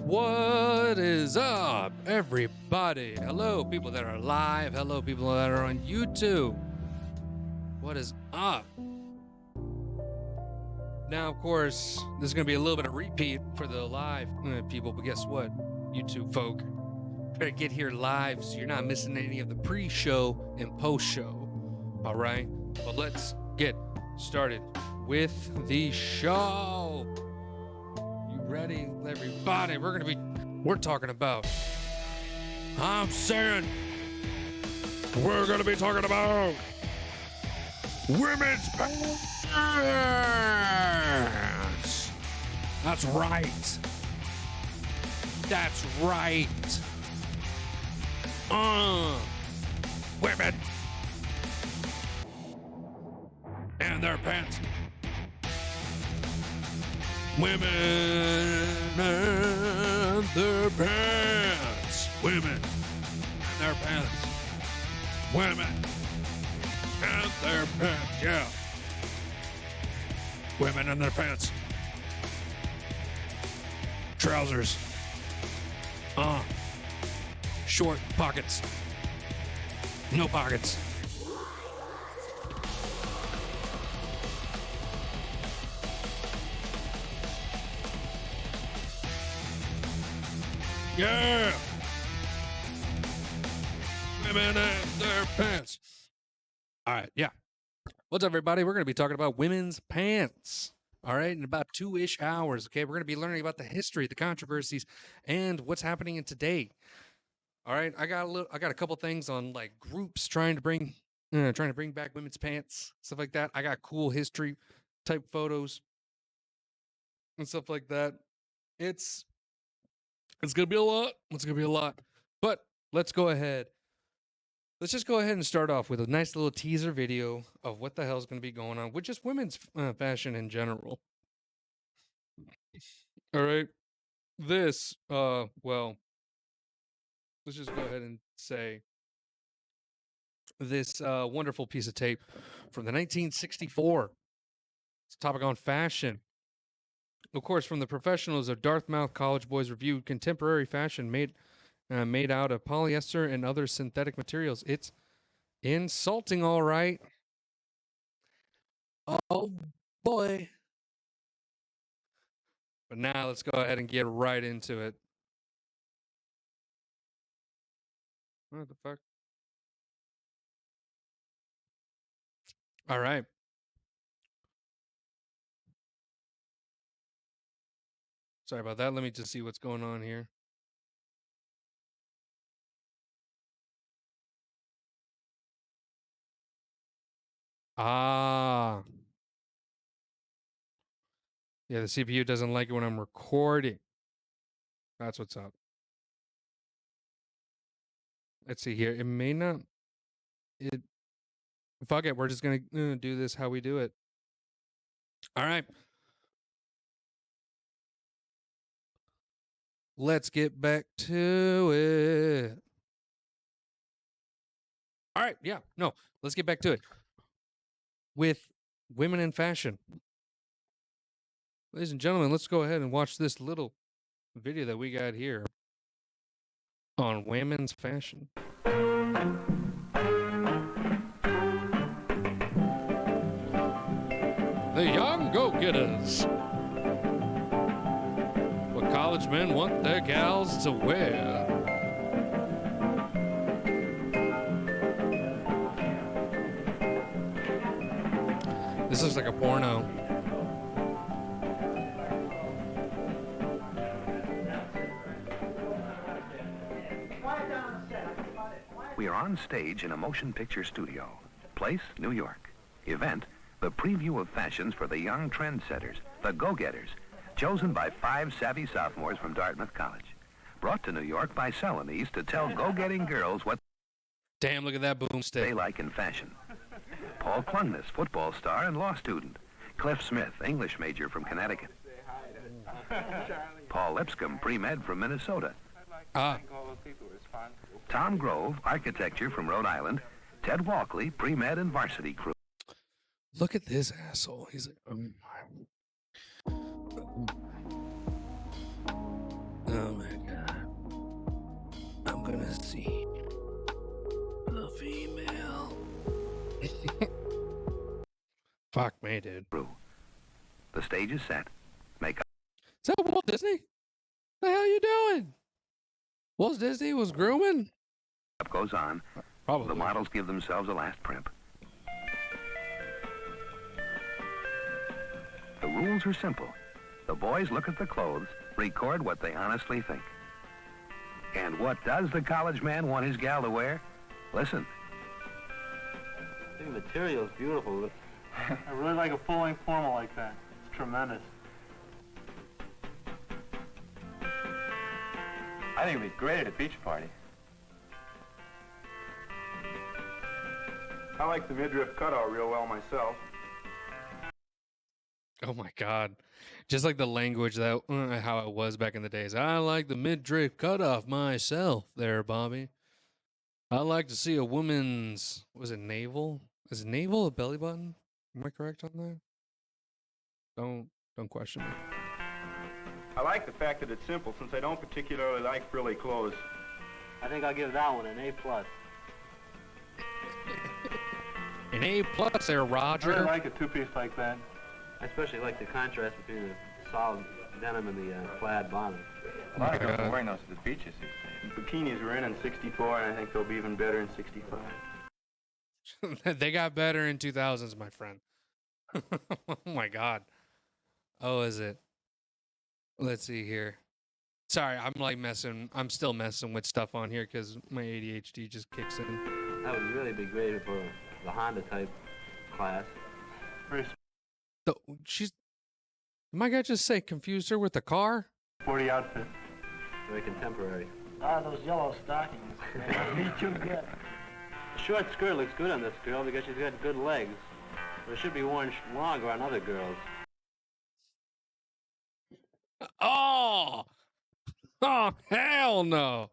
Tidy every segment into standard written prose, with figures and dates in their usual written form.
What is up, everybody? Hello, people that are live. Hello, people that are on YouTube. What is up? Now, of course, this is going to be a little bit of repeat for the live people, but guess what? YouTube folk, better get here live so you're not missing any of the pre-show and post-show. All right? But let's get started with the show. You ready, everybody? We're talking about, I'm saying, we're going to be talking about women's pants. That's right. That's right. Women and their pants. Women and their pants. Women and their pants. Women and their pants. Yeah. Women and their pants. Trousers. Short pockets. No pockets. Yeah. Women and their pants. All right. Yeah. What's up, everybody? We're going to be talking about women's pants. All right. In about 2-ish hours. Okay. We're going to be learning about the history, the controversies, and what's happening in today. All right. I got a couple things on like groups trying to bring back women's pants, stuff like that. I got cool history type photos and stuff like that. It's going to be a lot. It's going to be a lot. But let's go ahead. Let's just go ahead and start off with a nice little teaser video of what the hell is going to be going on with just women's fashion in general. All right. This, well, let's just go ahead and say this wonderful piece of tape from the 1964. It's a topic on fashion. Of course, from the professionals of Dartmouth College Boys reviewed contemporary fashion made out of polyester and other synthetic materials. It's insulting, all right. Oh boy. But now let's go ahead and get right into it. What the fuck? All right. Sorry about that. Let me just see what's going on here. Ah. Yeah, the CPU doesn't like it when I'm recording. That's what's up. Let's see here. It may not. Fuck it. We're just going to do this how we do it. All right. Let's get back to it. All right. Yeah. No, let's get back to it. With women in fashion. Ladies and gentlemen, let's go ahead and watch this little video that we got here on women's fashion. The young go-getters. What college men want their gals to wear. This looks like a porno. We are on stage in a motion picture studio. Place, New York. Event, the preview of fashions for the young trendsetters, the go-getters, chosen by 5 savvy sophomores from Dartmouth College. Brought to New York by Celanese to tell go-getting girls what Damn, look at that boomstick. They like in fashion. Paul Klungnes, football star and law student. Cliff Smith, English major from Connecticut. Paul Lipscomb, pre-med from Minnesota. Tom Grove, architecture from Rhode Island. Ted Walkley, pre-med and varsity crew. Look at this asshole. He's like, Oh my god. I'm gonna see the female. Fuck me, dude. The stage is set. Make Is that Walt Disney? The hell you doing? Walt Disney was grooming? up goes on. Probably. The models give themselves a last primp. The rules are simple. The boys look at the clothes, record what they honestly think. And what does the college man want his gal to wear? Listen. I think the material is beautiful. I really like a full-length formal like that. It's tremendous. I think it'd be great at a beach party. I like the midriff cutout real well myself. Oh my god. Just like the language that how it was back in the days. I like the midriff cutoff myself there, Bobby. I like to see a woman's, was it navel? Is navel a belly button? Am I correct on that? Don't question me. I like the fact that it's simple since I don't particularly like frilly clothes. I think I'll give that one an A+. An A+ there, I Roger. really like a two-piece like that. I especially like the contrast between the solid denim and the plaid bottom. A lot of girls are wearing those to the beaches these days. Bikinis were in '64, and I think they'll be even better in '65. They got better in 2000s, my friend. Oh my god. Oh, is it? Let's see here. Sorry, I'm still messing with stuff on here because my ADHD just kicks in. That would really be great for the Honda type class. Very She's. My guy just say confused her with the car? sporty outfit. Very contemporary. Ah, those yellow stockings. Me too good. The short skirt looks good on this girl because she's got good legs. But it should be worn longer on other girls. Oh! Oh, hell no!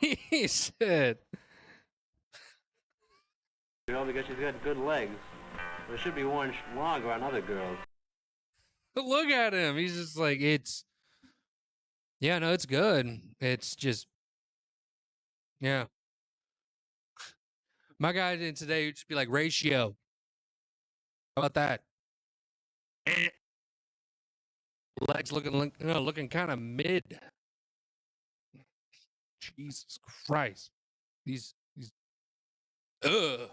He said. Girl because she's got good legs. But it should be worn longer on other girls. Look at him. He's just like, it's. Yeah, no, it's good. It's just. Yeah. My guy did today would just be like, ratio. How about that? Legs looking kind of mid. Jesus Christ. These. Ugh.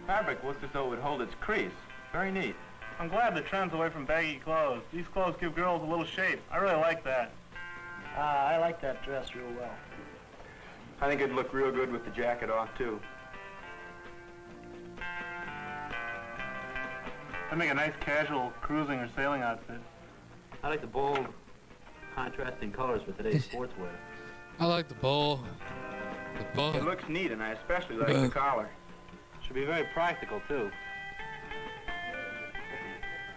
Fabric looks as though it would hold its crease. Very neat. I'm glad the trend's away from baggy clothes. These clothes give girls a little shape. I really like that. I like that dress real well. I think it'd look real good with the jacket off, too. I'd make a nice casual cruising or sailing outfit. I like the bold, contrasting colors for today's sportswear. I like the bowl. The bowl. It looks neat, and I especially like the collar. Should be very practical, too.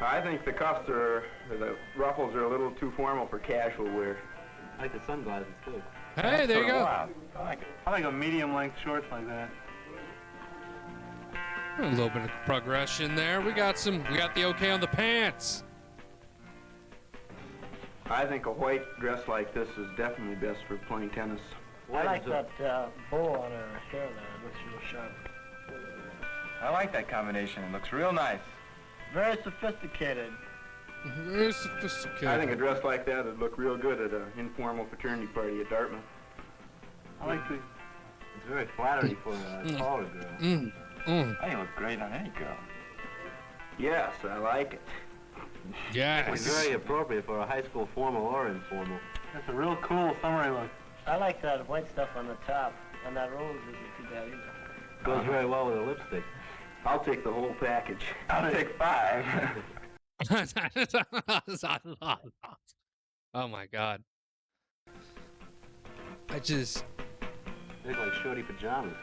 I think the cuffs the ruffles are a little too formal for casual wear. I like the sunglasses, too. Hey, there you go. Wow. I like it. I like a medium-length shorts like that. A little bit of progression there. We got the okay on the pants. I think a white dress like this is definitely best for playing tennis. I like that bow on her hair there. It looks real sharp. I like that combination. It looks real nice. Very sophisticated. Very sophisticated. I think a dress like that would look real good at an informal fraternity party at Dartmouth. I like the... It's very flattering for a taller girl. I think it look great on any girl. Yes, I like it. Yes. It's very appropriate for a high school formal or informal. That's a real cool summery look. I like that white stuff on the top, and that rose isn't too bad either. Goes very well with a lipstick. I'll take the whole package. I'll take 5. Oh my god. I just. They look like shorty pajamas.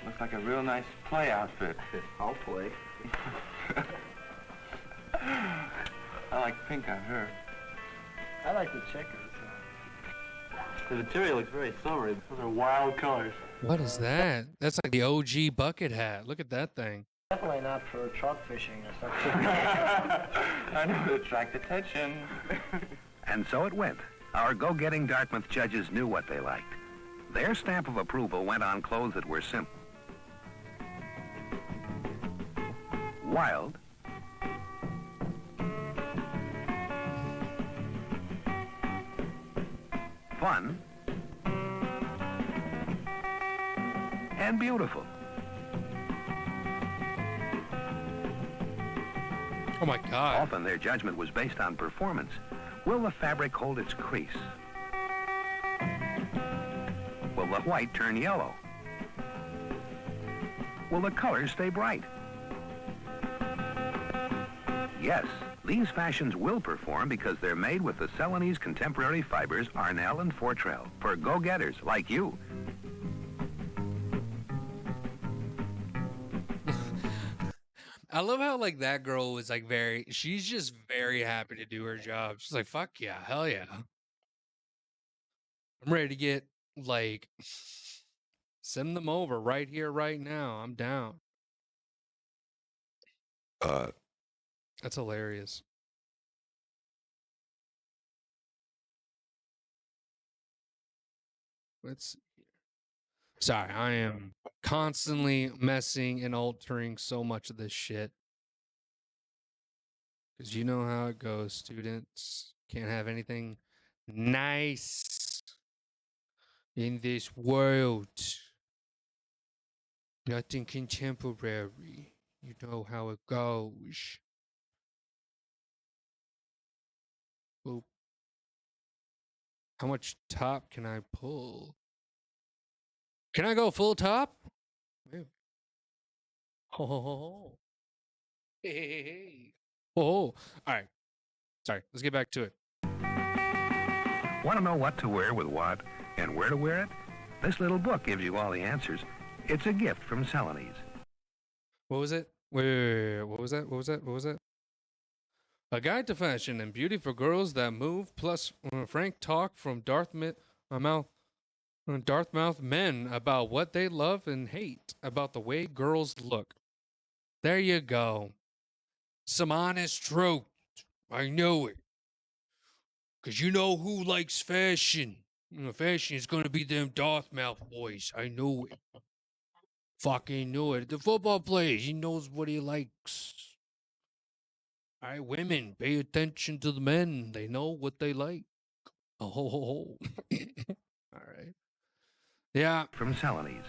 Looks like a real nice play outfit. I'll play. I like pink on her. I like the checkers. The material looks very summery. Those are wild colors. What is that? That's like the OG bucket hat. Look at that thing. Definitely not for trout fishing or something. I know, to attract attention. And so it went. Our go-getting Dartmouth judges knew what they liked. Their stamp of approval went on clothes that were simple, wild, fun, and beautiful. Oh my God. Often their judgment was based on performance. Will the fabric hold its crease? Will the white turn yellow? Will the colors stay bright? Yes, these fashions will perform because they're made with the Celanese contemporary fibers Arnell and Fortrell for go-getters like you. I love how like that girl was like she's just very happy to do her job. She's like, fuck yeah, hell yeah. I'm ready to get like send them over right here, right now. I'm down. That's hilarious. Let's see here. Sorry, I am constantly messing and altering so much of this shit. Because you know how it goes, students. Can't have anything nice in this world. Nothing contemporary. You know how it goes. Boop. How much top can I pull? Can I go full top? Yeah. Oh. Hey. Oh. All right. Sorry. Let's get back to it. Want to know what to wear with what and where to wear it? This little book gives you all the answers. It's a gift from Celanese. What was it? Wait. What was that? What was that? What was that? A guide to fashion and beauty for girls that move, plus frank talk from Dartmouth men about what they love and hate about the way girls look. There you go. Some honest truth. I know it. Because you know who likes fashion. Fashion is going to be them Dartmouth boys. I know it. Fucking knew it. The football players, he knows what he likes. All right, women, pay attention to the men. They know what they like. Oh, ho, ho, ho. All right. Yeah. From Celanese.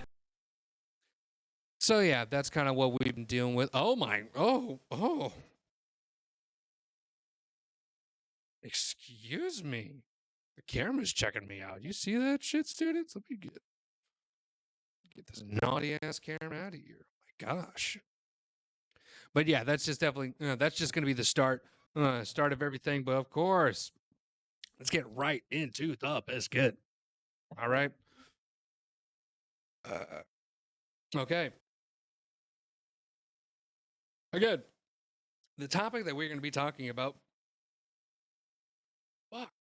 So, yeah, that's kind of what we've been dealing with. Oh, my. Oh. Excuse me. The camera's checking me out. You see that shit, students? Let me get this naughty ass camera out of here. Oh my gosh. But yeah, that's just definitely that's just going to be the start of everything. But of course, let's get right into the biscuit. All right. Okay. Again, the topic that we're going to be talking about. Fuck.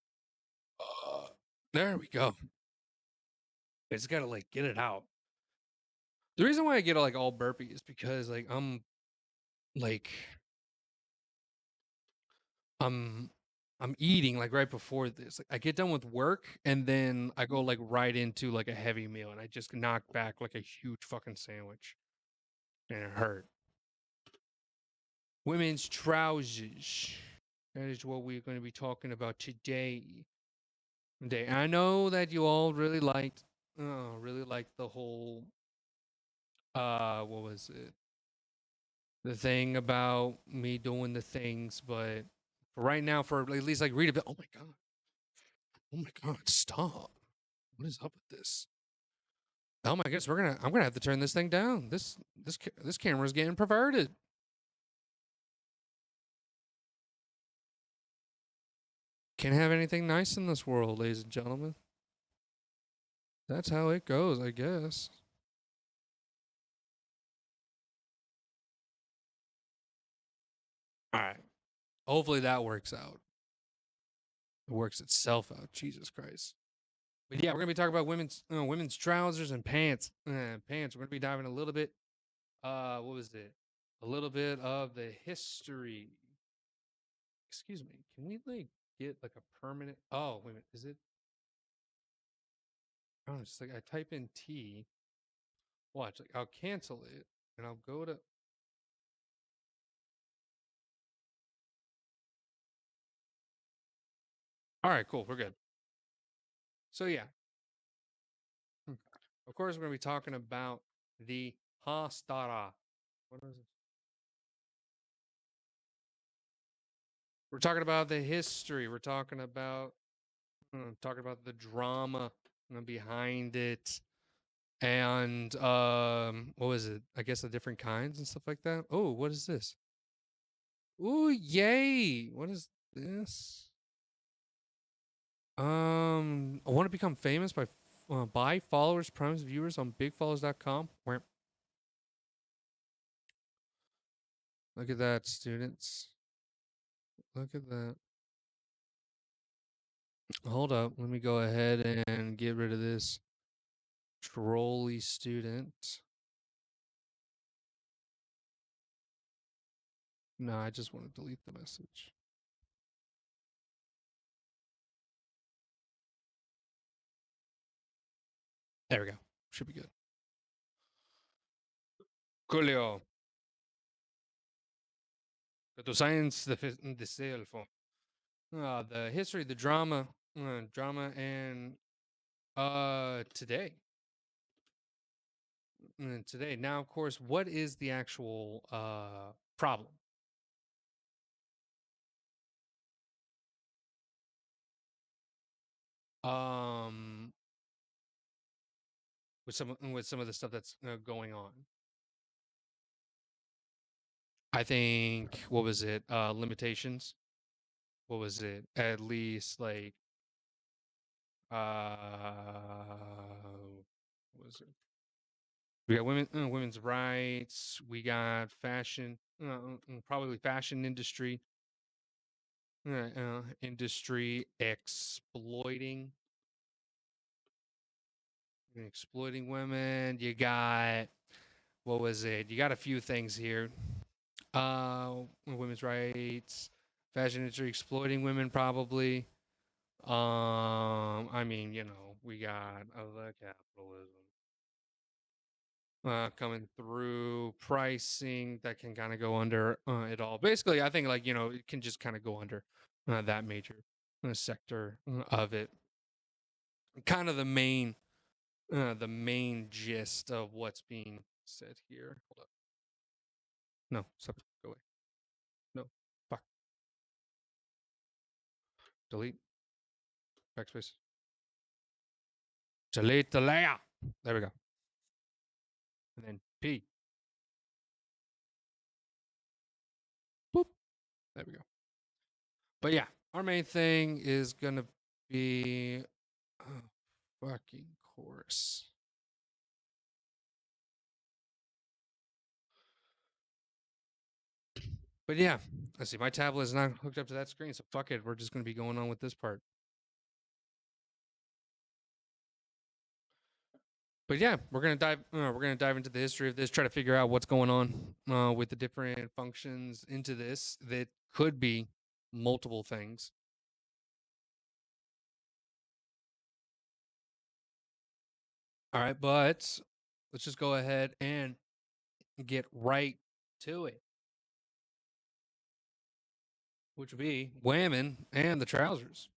There we go. I just got to like get it out. The reason why I get like all burpy is because like like I'm eating like right before this. Like I get done with work and then I go like right into like a heavy meal and I just knock back like a huge fucking sandwich. And it hurt. Women's trousers. That is what we're going to be talking about today. I know that you all really liked the whole what was it? The thing about me doing the things, but for right now, for at least like read a bit. Oh my god, stop. What is up with this? Oh my goodness, I'm gonna have to turn this thing down. This camera's getting perverted. Can't have anything nice in this world, ladies and gentlemen. That's how it goes, I guess. All right. Hopefully that works out. It works itself out. Jesus Christ. But yeah, we're gonna be talking about women's trousers and pants. Pants. We're gonna be diving a little bit. What was it? A little bit of the history. Excuse me. Can we like get like a permanent. Oh, wait a minute. Is it? Oh, it's like I type in T. Watch, like I'll cancel it and I'll go to. All right, cool. We're good. So yeah, of course we're gonna be talking about the Hastara. What is it? We're talking about the history. We're talking about the drama behind it, and what was it? I guess the different kinds and stuff like that. Oh, what is this? Ooh, yay! What is this? I want to become famous by followers, primes, viewers on bigfollows.com. Where? Look at that, students. Look at that. Hold up. Let me go ahead and get rid of this trolly student. No, I just want to delete the message. There we go. Should be good. Coolio. Que tu science the cell phone. The history, the drama, and today. Today. Now, of course, what is the actual problem? With some of the stuff that's going on. I think what was it? Limitations. What was it? At least like what was it? We got women's rights. We got fashion, probably fashion industry. Industry exploiting women. You got what was it? You got a few things here. Women's rights, fashion industry exploiting women, probably. I mean, we got the capitalism coming through, pricing that can kind of go under it all. Basically, I think it can just kind of go under that major sector of it. Kind of the main gist of what's being said here. Hold up. No, stop. Go away. No, fuck. Delete. Backspace. Delete the layer. There we go. And then P. Boop. There we go. But yeah, our main thing is gonna be fucking course. But yeah, let's see. My tablet is not hooked up to that screen, so fuck it. We're just gonna be going on with this part. But yeah, we're gonna dive into the history of this, try to figure out what's going on with the different functions into this that could be multiple things. All right, but let's just go ahead and get right to it, which would be women and the trousers.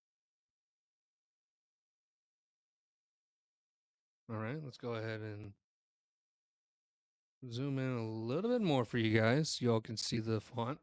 All right, let's go ahead and zoom in a little bit more for you guys. You all can see the font.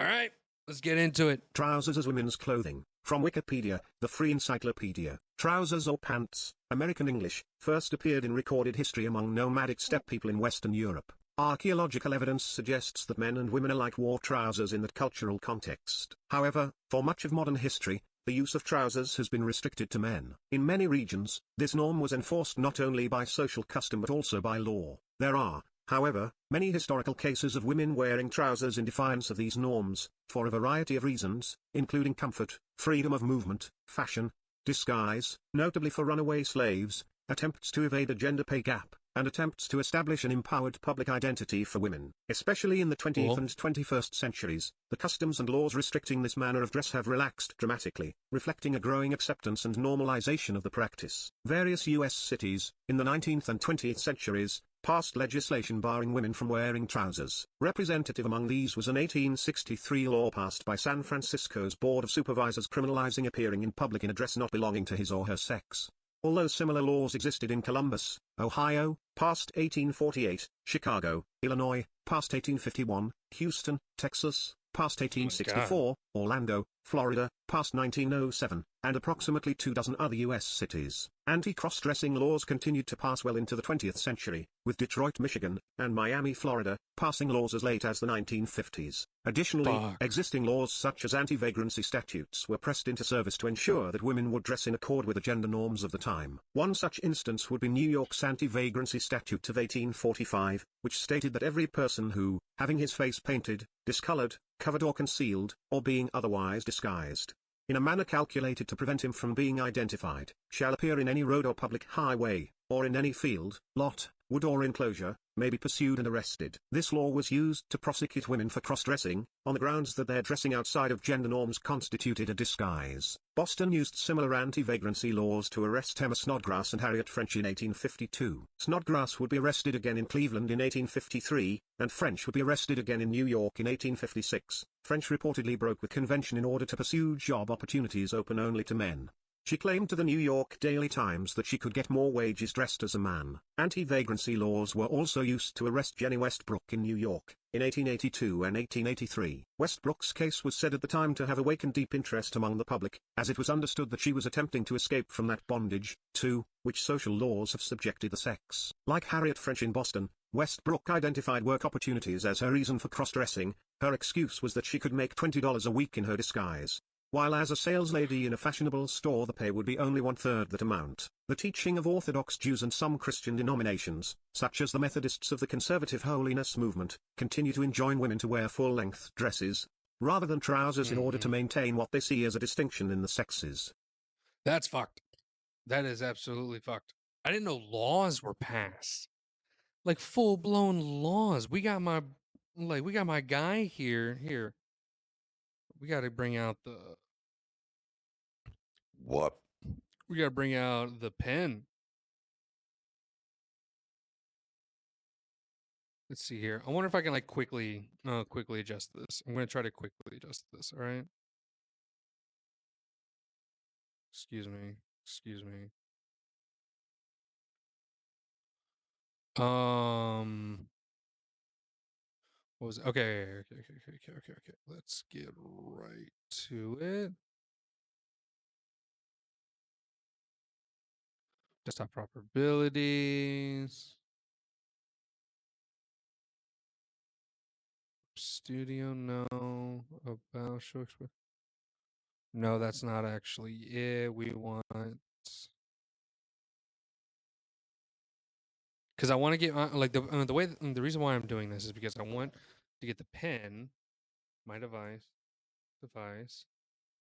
All right, let's get into it. Trousers as women's clothing. From Wikipedia, the free encyclopedia. Trousers or pants, American English, first appeared in recorded history among nomadic steppe people in Western Europe. Archaeological evidence suggests that men and women alike wore trousers in that cultural context. However, for much of modern history, the use of trousers has been restricted to men. In many regions, this norm was enforced not only by social custom but also by law. There are, however, many historical cases of women wearing trousers in defiance of these norms, for a variety of reasons, including comfort, freedom of movement, fashion, disguise, notably for runaway slaves, attempts to evade a gender pay gap, and attempts to establish an empowered public identity for women. Especially in the 20th Cool. and 21st centuries, the customs and laws restricting this manner of dress have relaxed dramatically, reflecting a growing acceptance and normalization of the practice. Various U.S. cities, in the 19th and 20th centuries, passed legislation barring women from wearing trousers. Representative among these was an 1863 law passed by San Francisco's Board of Supervisors criminalizing appearing in public in a dress not belonging to his or her sex. Although similar laws existed in Columbus, Ohio, past 1848, Chicago, Illinois, past 1851, Houston, Texas, past Oh my God. 1864, Orlando, Florida, past 1907, and approximately 24 other U.S. cities. Anti-cross-dressing laws continued to pass well into the 20th century, with Detroit, Michigan, and Miami, Florida, passing laws as late as the 1950s. Additionally, Fuck. existing laws such as anti-vagrancy statutes were pressed into service to ensure that women would dress in accord with the gender norms of the time. One such instance would be New York's anti-vagrancy statute of 1845, which stated that every person who, having his face painted, discolored, covered or concealed, or being otherwise disguised, in a manner calculated to prevent him from being identified, shall appear in any road or public highway, or in any field, lot, wood or enclosure, may be pursued and arrested. This law was used to prosecute women for cross-dressing, on the grounds that their dressing outside of gender norms constituted a disguise. Boston used similar anti-vagrancy laws to arrest Emma Snodgrass and Harriet French in 1852. Snodgrass would be arrested again in Cleveland in 1853, and French would be arrested again in New York in 1856. French reportedly broke with convention in order to pursue job opportunities open only to men. She claimed to the New York Daily Times that she could get more wages dressed as a man. Anti-vagrancy laws were also used to arrest Jenny Westbrook in New York, in 1882 and 1883. Westbrook's case was said at the time to have awakened deep interest among the public, as it was understood that she was attempting to escape from that bondage, to which social laws have subjected the sex. Like Harriet French in Boston, Westbrook identified work opportunities as her reason for cross-dressing. Her excuse was that she could make $20 a week in her disguise, while as a saleslady in a fashionable store the pay would be only one-third that amount. The teaching of Orthodox Jews and some Christian denominations, such as the Methodists of the Conservative Holiness Movement, continue to enjoin women to wear full-length dresses, rather than trousers in order to maintain what they see as a distinction in the sexes. That's fucked. That is absolutely fucked. I didn't know laws were passed. Like full-blown laws. We got my guy here. Here. We got to bring out the What? We got to bring out the pen. Let's see here. I wonder if I can like quickly adjust this. I'm going to try to quickly adjust this, all right? Excuse me. What was it? Okay. Let's get right to it. Desktop properties. Studio, no. About show express. No, that's not actually it. We want, because I want to get like the way the reason why I'm doing this is because I want to get the pen, my device,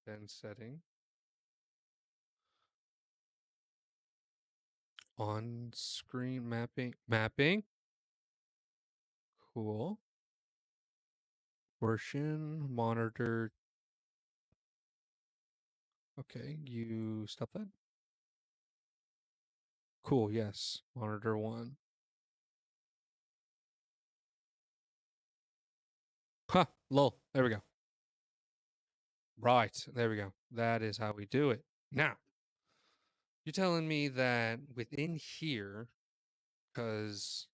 pen setting, on screen mapping. Cool. Version monitor. Okay, you stop that. Cool. Yes, monitor 1. Ha, lol. There we go. Right, there we go. That is how we do it. Now, you're telling me that within here, because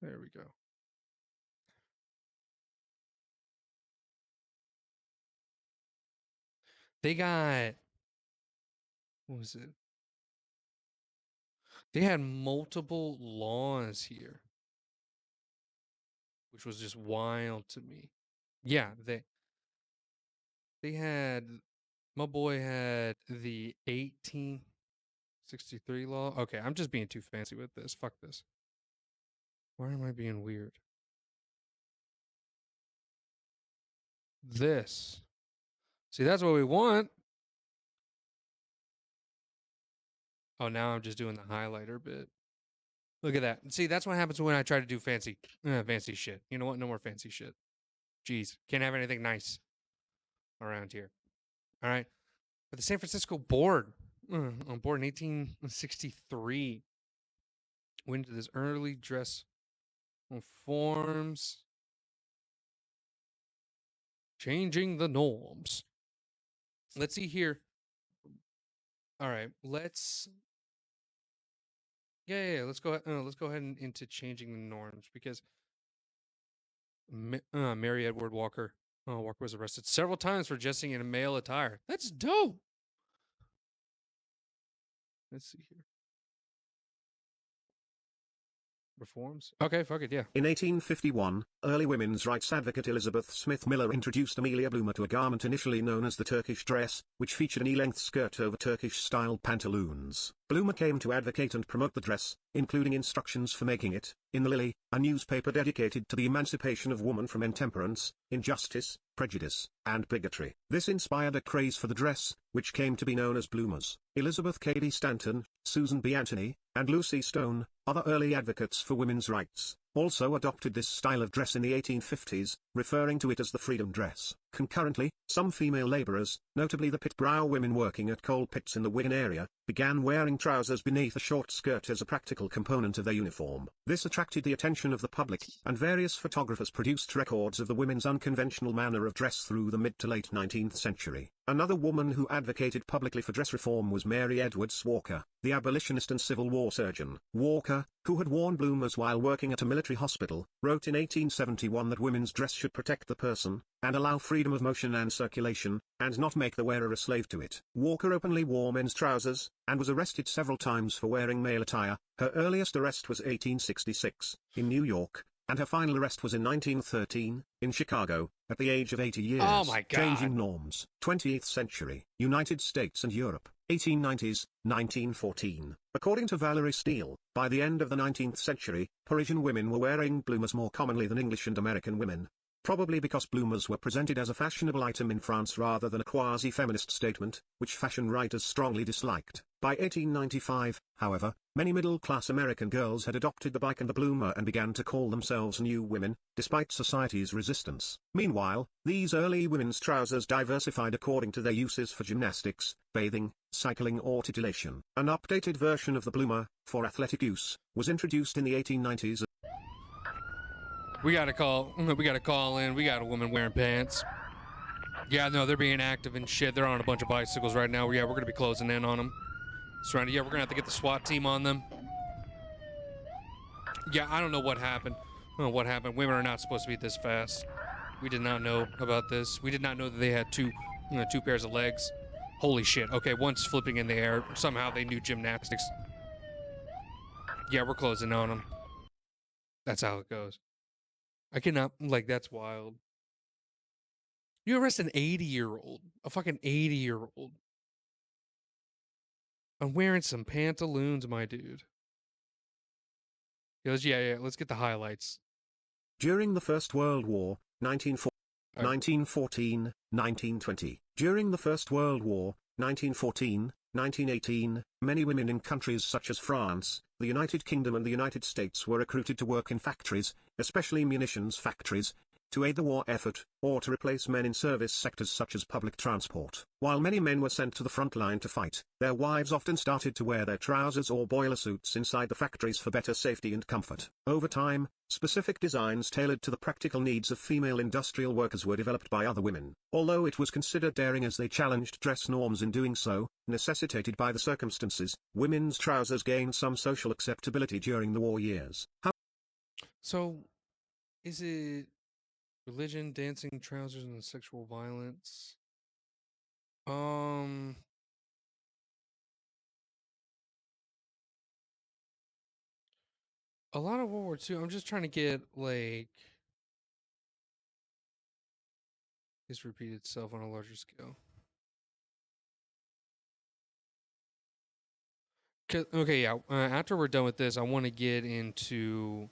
there we go. They got, what was it? They had multiple laws here, which was just wild to me. Yeah, they had, my boy had the 1863 law. Okay, I'm just being too fancy with this. Fuck this. Why am I being weird? This. See, that's what we want. Oh, now I'm just doing the highlighter bit. Look at that. See, that's what happens when I try to do fancy shit. You know what? No more fancy shit. Jeez, can't have anything nice around here. All right. But the San Francisco board, on board in 1863, went into this early dress reforms, changing the norms. Let's see here. All right, let's let's go ahead and into changing the norms because Mary Edward Walker Walker was arrested several times for dressing in a male attire. That's dope. Let's see here. Reforms? Okay, fuck it, yeah. In 1851, early women's rights advocate Elizabeth Smith Miller introduced Amelia Bloomer to a garment initially known as the Turkish dress, which featured a knee-length skirt over Turkish-style pantaloons. Bloomer came to advocate and promote the dress, including instructions for making it, in the Lily, a newspaper dedicated to the emancipation of woman from intemperance, injustice, prejudice, and bigotry. This inspired a craze for the dress, which came to be known as bloomers. Elizabeth Cady Stanton, Susan B. Anthony, and Lucy Stone, other early advocates for women's rights, also adopted this style of dress in the 1850s, referring to it as the freedom dress. Concurrently, some female laborers, notably the pit brow women working at coal pits in the Wigan area, began wearing trousers beneath a short skirt as a practical component of their uniform. This attracted the attention of the public, and various photographers produced records of the women's unconventional manner of dress through the mid to late 19th century. Another woman who advocated publicly for dress reform was Mary Edwards Walker, the abolitionist and Civil War surgeon. Walker, who had worn bloomers while working at a military hospital, wrote in 1871 that women's dress should protect the person, and allow freedom of motion and circulation, and not make the wearer a slave to it. Walker openly wore men's trousers, and was arrested several times for wearing male attire. Her earliest arrest was 1866, in New York, and her final arrest was in 1913, in Chicago, at the age of 80 years. Oh my God. Changing norms. 20th century, United States and Europe, 1890s, 1914. According to Valerie Steele, by the end of the 19th century, Parisian women were wearing bloomers more commonly than English and American women. Probably because bloomers were presented as a fashionable item in France rather than a quasi-feminist statement, which fashion writers strongly disliked. By 1895, however, many middle-class American girls had adopted the bike and the bloomer and began to call themselves new women, despite society's resistance. Meanwhile, these early women's trousers diversified according to their uses for gymnastics, bathing, cycling or titillation. An updated version of the bloomer, for athletic use, was introduced in the 1890s. We gotta call in. We got a woman wearing pants. Yeah, no, they're being active and shit. They're on a bunch of bicycles right now. Yeah, we're gonna be closing in on them. Surrounded. Yeah, we're gonna have to get the SWAT team on them. Yeah, I don't know what happened. I don't know what happened. Women are not supposed to be this fast. We did not know about this. We did not know that they had two pairs of legs. Holy shit. Okay, one's flipping in the air. Somehow they knew gymnastics. Yeah, we're closing on them. That's how it goes. I cannot, like, that's wild. You arrest an 80-year-old, a fucking 80-year-old. I'm wearing some pantaloons, my dude. Yeah, let's get the highlights. During the First World War, 1914, 1920. During the First World War, 1914, 1918, many women in countries such as France, the United Kingdom and the United States were recruited to work in factories, especially munitions factories, to aid the war effort, or to replace men in service sectors such as public transport. While many men were sent to the front line to fight, their wives often started to wear their trousers or boiler suits inside the factories for better safety and comfort. Over time, specific designs tailored to the practical needs of female industrial workers were developed by other women, although it was considered daring as they challenged dress norms in doing so, necessitated by the circumstances. Women's trousers gained some social acceptability during the war years. So, is it religion, dancing, trousers, and sexual violence? A lot of World War II. I'm just trying to get, like, this repeated itself on a larger scale. Okay, yeah. After we're done with this, I want to get into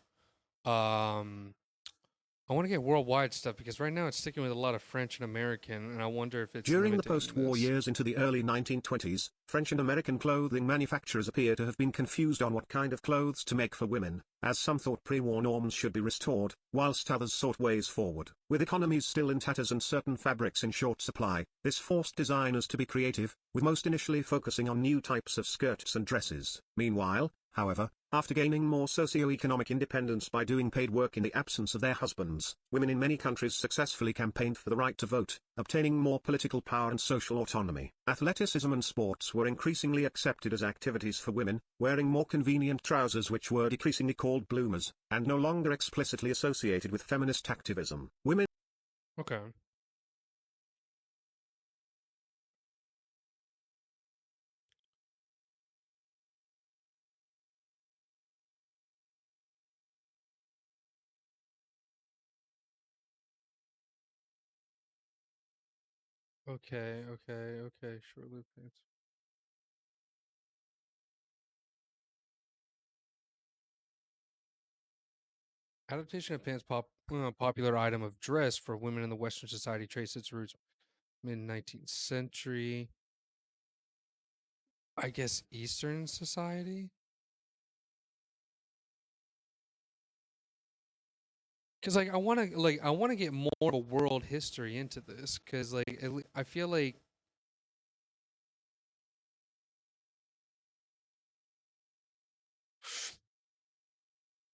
I want to get worldwide stuff because right now it's sticking with a lot of French and American, and I wonder if it's During the limiting post-war this. years into the early 1920s, French and American clothing manufacturers appear to have been confused on what kind of clothes to make for women, as some thought pre-war norms should be restored, whilst others sought ways forward. With economies still in tatters and certain fabrics in short supply, this forced designers to be creative, with most initially focusing on new types of skirts and dresses. Meanwhile, however, after gaining more socio-economic independence by doing paid work in the absence of their husbands, women in many countries successfully campaigned for the right to vote, obtaining more political power and social autonomy. Athleticism and sports were increasingly accepted as activities for women, wearing more convenient trousers which were decreasingly called bloomers, and no longer explicitly associated with feminist activism. Women Okay. Okay. Short-lived pants. Adaptation of pants popular item of dress for women in the Western society traces its roots mid-19th century. I guess Eastern society? Cause I want to get more of a world history into this. Cause I feel like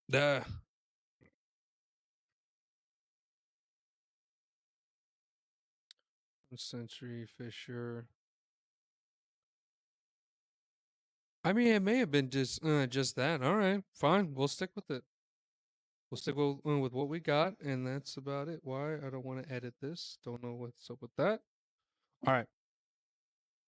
the century Fisher. I mean, it may have been just that. All right, fine. We'll stick with it. We'll stick with what we got, and that's about it. Why? I don't want to edit this. Don't know what's up with that. All right.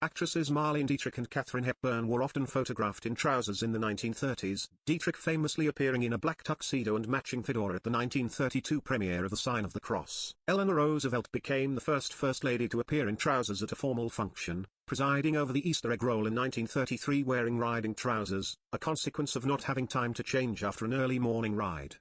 actresses Marlene Dietrich and Katharine Hepburn were often photographed in trousers in the 1930s, Dietrich famously appearing in a black tuxedo and matching fedora at the 1932 premiere of The Sign of the Cross. Eleanor Roosevelt became the First Lady to appear in trousers at a formal function, presiding over the Easter egg roll in 1933 wearing riding trousers, a consequence of not having time to change after an early morning ride.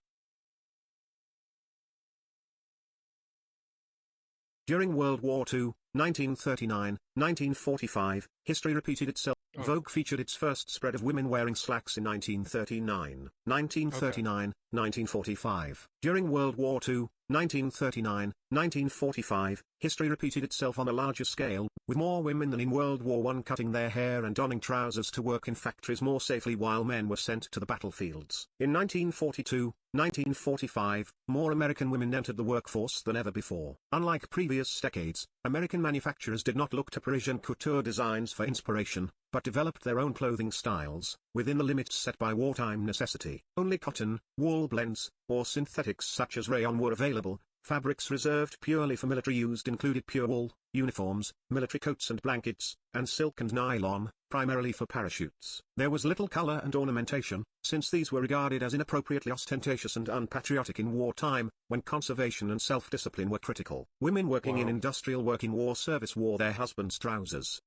During World War II, 1939, 1945, history repeated itself. Oh. Vogue featured its first spread of women wearing slacks in 1939, 1939, 1945. During World War II, 1939, 1945, history repeated itself on a larger scale, with more women than in World War I cutting their hair and donning trousers to work in factories more safely while men were sent to the battlefields. In 1942, 1945, more American women entered the workforce than ever before. Unlike previous decades, American manufacturers did not look to Parisian couture designs for inspiration, but developed their own clothing styles, within the limits set by wartime necessity. Only cotton, wool blends, or synthetics such as rayon were available. Fabrics reserved purely for military use included pure wool, uniforms, military coats and blankets, and silk and nylon, primarily for parachutes. There was little color and ornamentation, since these were regarded as inappropriately ostentatious and unpatriotic in wartime, when conservation and self-discipline were critical. Women working in industrial work in war service wore their husbands' trousers.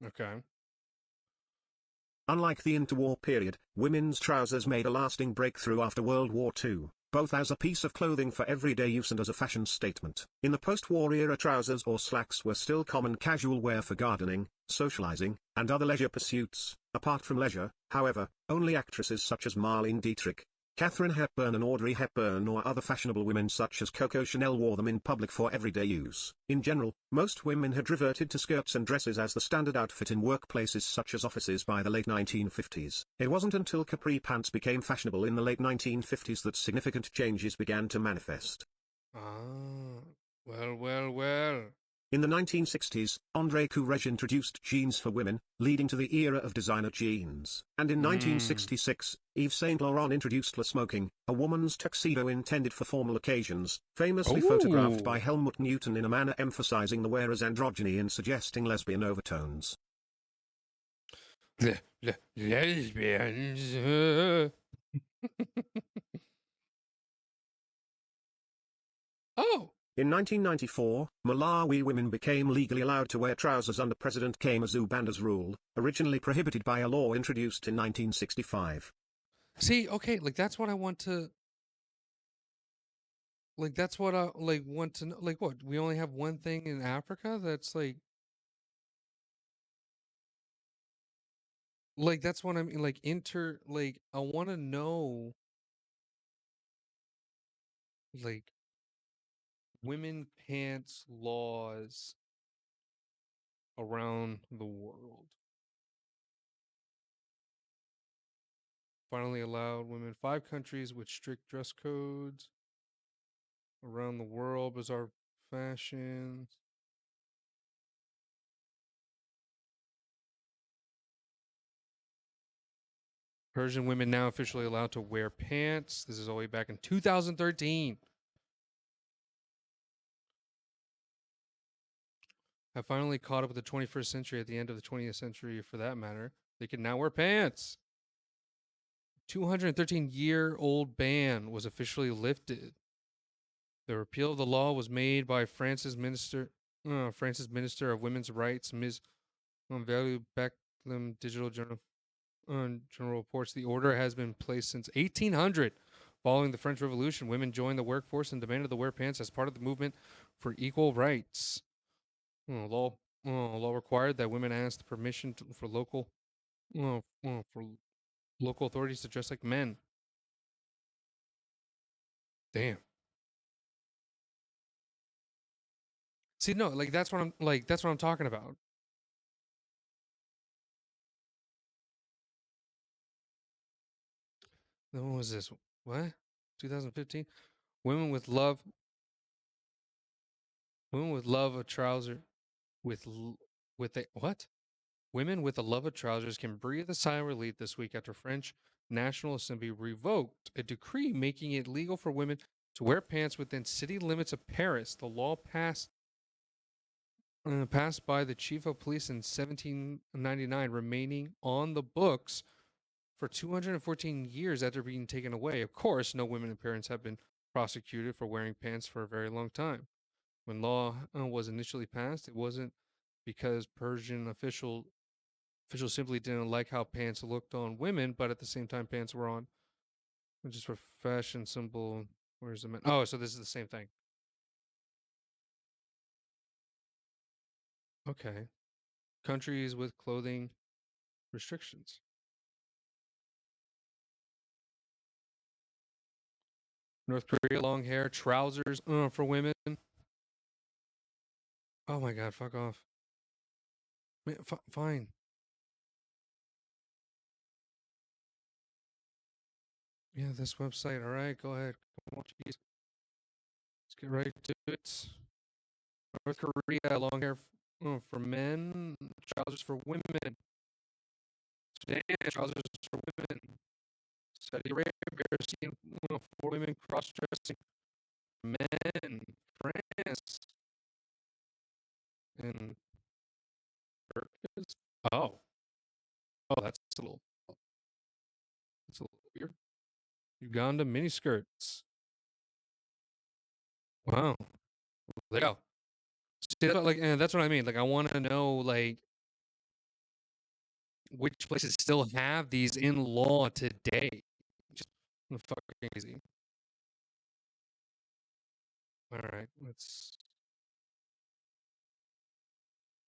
Okay. Unlike the interwar period, women's trousers made a lasting breakthrough after World War II, both as a piece of clothing for everyday use and as a fashion statement. In the post-war era, trousers or slacks were still common casual wear for gardening, socializing, and other leisure pursuits. Apart from leisure, however, only actresses such as Marlene Dietrich, Katharine Hepburn and Audrey Hepburn or other fashionable women such as Coco Chanel wore them in public for everyday use. In general, most women had reverted to skirts and dresses as the standard outfit in workplaces such as offices by the late 1950s. It wasn't until capri pants became fashionable in the late 1950s that significant changes began to manifest. Well. In the 1960s, André Courrèges introduced jeans for women, leading to the era of designer jeans. And in 1966, Yves Saint Laurent introduced Le Smoking, a woman's tuxedo intended for formal occasions, famously photographed by Helmut Newton in a manner emphasizing the wearer's androgyny and suggesting lesbian overtones. Lesbians. Oh. In 1994, Malawi women became legally allowed to wear trousers under President Kamuzu Banda's rule, originally prohibited by a law introduced in 1965. See, okay, like that's what I want to Like that's what I like want to know. Like what? We only have one thing in Africa that's like that's what I mean. Like like I want to know like women pants laws around the world. Finally allowed women 5 countries with strict dress codes around the world. Bizarre fashions. Persian women now officially allowed to wear pants. This is all the way back in 2013. Have finally caught up with the 21st century at the end of the 20th century, for that matter. They can now wear pants. 213-year-old ban was officially lifted. The repeal of the law was made by France's Minister of Women's Rights, Ms. Value Beckham. Digital Journal General reports the order has been placed since 1800. Following the French Revolution, women joined the workforce and demanded to wear pants as part of the movement for equal rights. Law required that women ask permission for local authorities to dress like men. Damn. See, no, like that's what I'm talking about. Then what was this? What? 2015? Women with love a trouser with a what? Women with a love of trousers can breathe a sigh of relief this week after French National Assembly revoked a decree making it legal for women to wear pants within city limits of Paris. The law passed by the chief of police in 1799, remaining on the books for 214 years after being taken away. Of course, no women in Paris have been prosecuted for wearing pants for a very long time. When law was initially passed, it wasn't because Persian officials simply didn't like how pants looked on women, but at the same time, pants were on just for fashion symbol. Where's the man? Oh, so this is the same thing. Okay. Countries with clothing restrictions. North Korea, long hair, trousers for women. Oh my God, fuck off. Man, fine. Yeah, this website. All right, go ahead. Come on, geez. Let's get right to it. North Korea, long hair for men, trousers for women. Sudan, trousers for women. Saudi Arabia, seen for women cross-dressing. Men, France, and Turkish. Oh, that's a little weird. Uganda miniskirts. Wow, there you go. See, that's what I mean. Like, I want to know, like, which places still have these in law today. Just fucking crazy. All right, let's.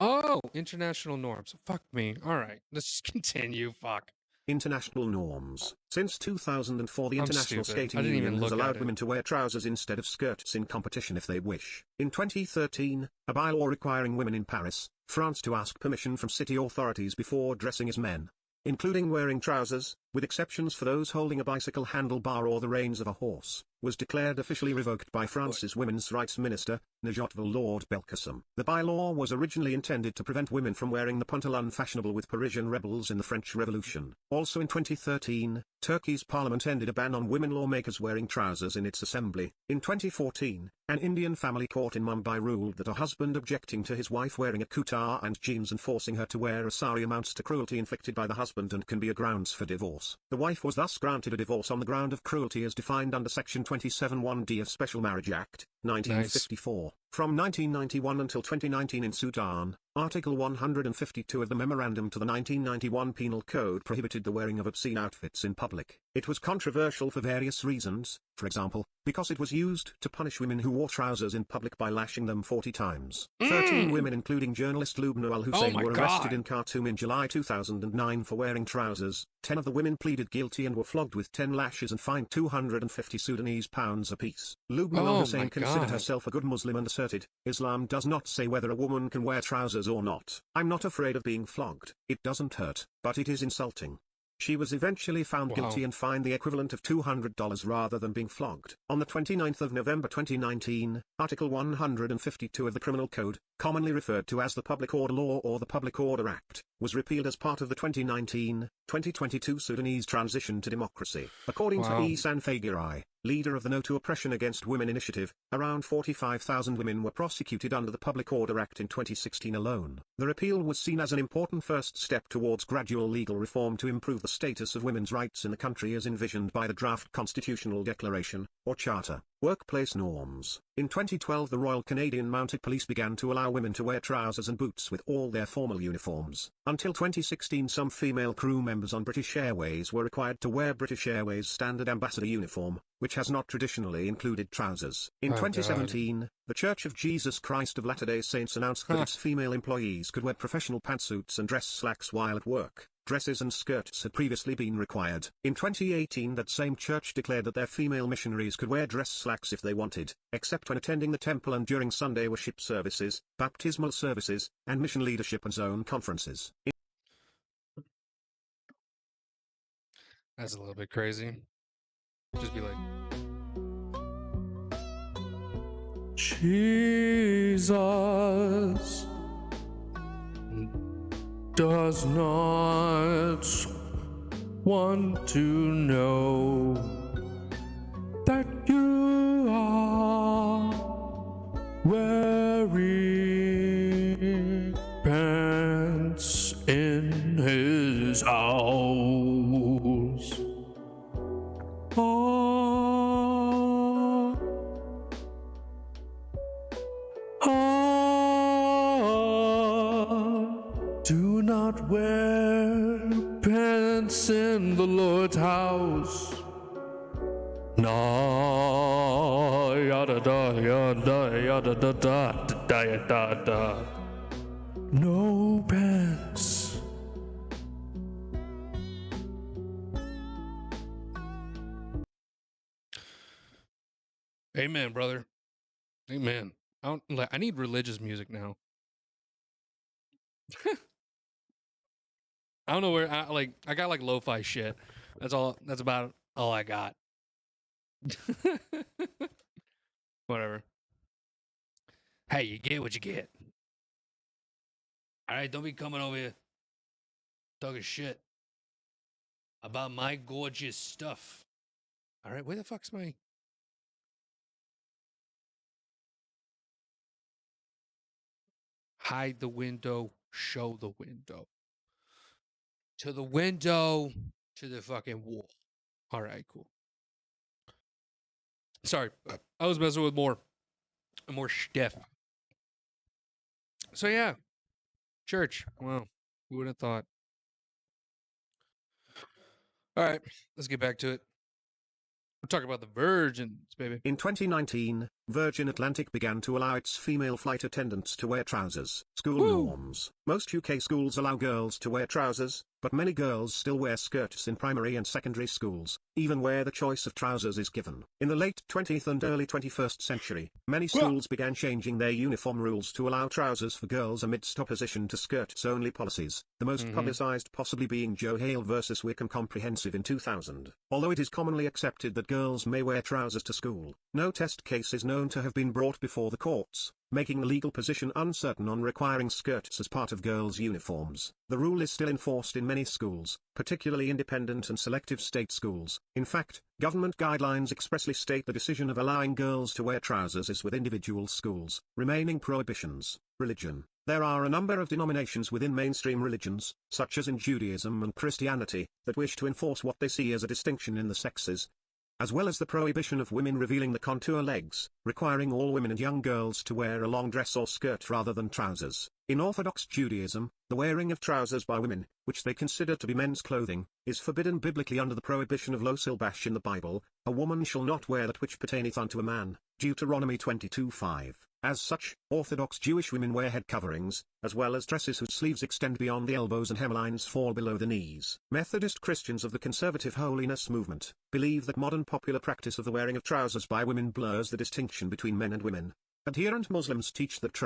Oh, international norms. Fuck me. All right, let's just continue. Fuck. International norms. Since 2004, the International Skating Union Union has allowed women to wear trousers instead of skirts in competition if they wish. In 2013, a bylaw requiring women in Paris, France to ask permission from city authorities before dressing as men, including wearing trousers, with exceptions for those holding a bicycle handlebar or the reins of a horse, was declared officially revoked by France's Women's Rights Minister, Najat Vallaud-Belkacem. The bylaw was originally intended to prevent women from wearing the pantalon fashionable with Parisian rebels in the French Revolution. Also in 2013, Turkey's parliament ended a ban on women lawmakers wearing trousers in its assembly. In 2014, an Indian family court in Mumbai ruled that a husband objecting to his wife wearing a kurta and jeans and forcing her to wear a sari amounts to cruelty inflicted by the husband and can be a grounds for divorce. The wife was thus granted a divorce on the ground of cruelty as defined under Section 27(1)(d of Special Marriage Act, 1954. From 1991 until 2019 in Sudan, Article 152 of the Memorandum to the 1991 Penal Code prohibited the wearing of obscene outfits in public. It was controversial for various reasons, for example, because it was used to punish women who wore trousers in public by lashing them 40 times. 13 women including journalist Lubna al-Hussein were arrested in Khartoum in July 2009 for wearing trousers. 10 of the women pleaded guilty and were flogged with 10 lashes and fined 250 Sudanese pounds apiece. Lubna al-Hussein considered herself a good Muslim and asserted, "Islam does not say whether a woman can wear trousers or not. I'm not afraid of being flogged. It doesn't hurt, but it is insulting." She was eventually found guilty and fined the equivalent of $200 rather than being flogged. On the 29th of November 2019, Article 152 of the Criminal Code, commonly referred to as the Public Order Law or the Public Order Act, was repealed as part of the 2019-2022 Sudanese transition to democracy. According to Ihsan Fagirai, leader of the No to Oppression Against Women initiative, around 45,000 women were prosecuted under the Public Order Act in 2016 alone. The repeal was seen as an important first step towards gradual legal reform to improve the status of women's rights in the country as envisioned by the draft Constitutional Declaration, or Charter. Workplace norms. In 2012 the Royal Canadian Mounted Police began to allow women to wear trousers and boots with all their formal uniforms. Until 2016 some female crew members on British Airways were required to wear British Airways standard ambassador uniform, which has not traditionally included trousers. In 2017, the Church of Jesus Christ of Latter-day Saints announced that its female employees could wear professional pantsuits and dress slacks while at work. Dresses and skirts had previously been required. In 2018 that same church declared that their female missionaries could wear dress slacks if they wanted, except when attending the temple and during Sunday worship services, baptismal services, and mission leadership and zone conferences. That's a little bit crazy. Just be like, Jesus does not want to know that you are wearing pants in his house. Do not wear pants in the Lord's house. No, yada da yada yada da da da da da. No pants. Amen, brother. Amen. I need religious music now. I don't know where I got like lo-fi shit. That's about all I got. Whatever. Hey, you get what you get. All right, don't be coming over here talking shit about my gorgeous stuff. All right, where the fuck's my... Hide the window, show the window. To the window, to the fucking wall. All right, cool. Sorry, I was messing with more stuff. So yeah, church. Wow, who would have thought? All right, let's get back to it. We're talking about the Virgins, baby. In 2019, Virgin Atlantic began to allow its female flight attendants to wear trousers. School norms. Most UK schools allow girls to wear trousers, but many girls still wear skirts in primary and secondary schools, even where the choice of trousers is given. In the late 20th and early 21st century, many schools began changing their uniform rules to allow trousers for girls amidst opposition to skirts-only policies, the most publicized possibly being Joe Hale versus Wickham Comprehensive in 2000. Although it is commonly accepted that girls may wear trousers to school, no test case is known to have been brought before the courts, making the legal position uncertain on requiring skirts as part of girls' uniforms. The rule is still enforced in many schools, particularly independent and selective state schools. In fact, government guidelines expressly state the decision of allowing girls to wear trousers is with individual schools, remaining prohibitions. Religion. There are a number of denominations within mainstream religions, such as in Judaism and Christianity, that wish to enforce what they see as a distinction in the sexes. as well as the prohibition of women revealing the contour legs, requiring all women and young girls to wear a long dress or skirt rather than trousers. In Orthodox Judaism, the wearing of trousers by women, which they consider to be men's clothing, is forbidden biblically under the prohibition of lo silbash in the Bible. A woman shall not wear that which pertaineth unto a man, Deuteronomy 22:5. As such, Orthodox Jewish women wear head coverings, as well as dresses whose sleeves extend beyond the elbows and hemlines fall below the knees. Methodist Christians of the conservative holiness movement believe that modern popular practice of the wearing of trousers by women blurs the distinction between men and women. Adherent Muslims teach that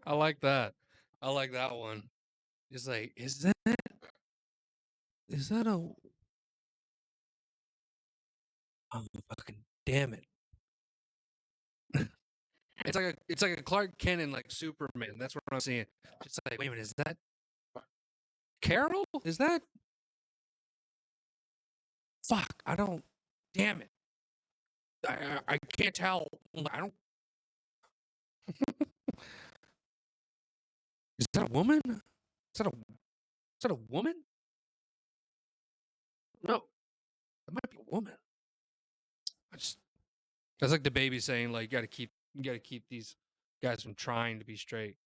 I like that. I like that one. It's like, is that a oh fucking damn it. It's like a Clark Kent and like Superman. That's what I'm seeing. It's like, wait a minute, is that Carol? Is that fuck? I don't damn it. I can't tell. I don't Is that a woman? Is that a woman? No. That might be a woman. That's like the baby saying, like, you gotta keep these guys from trying to be straight.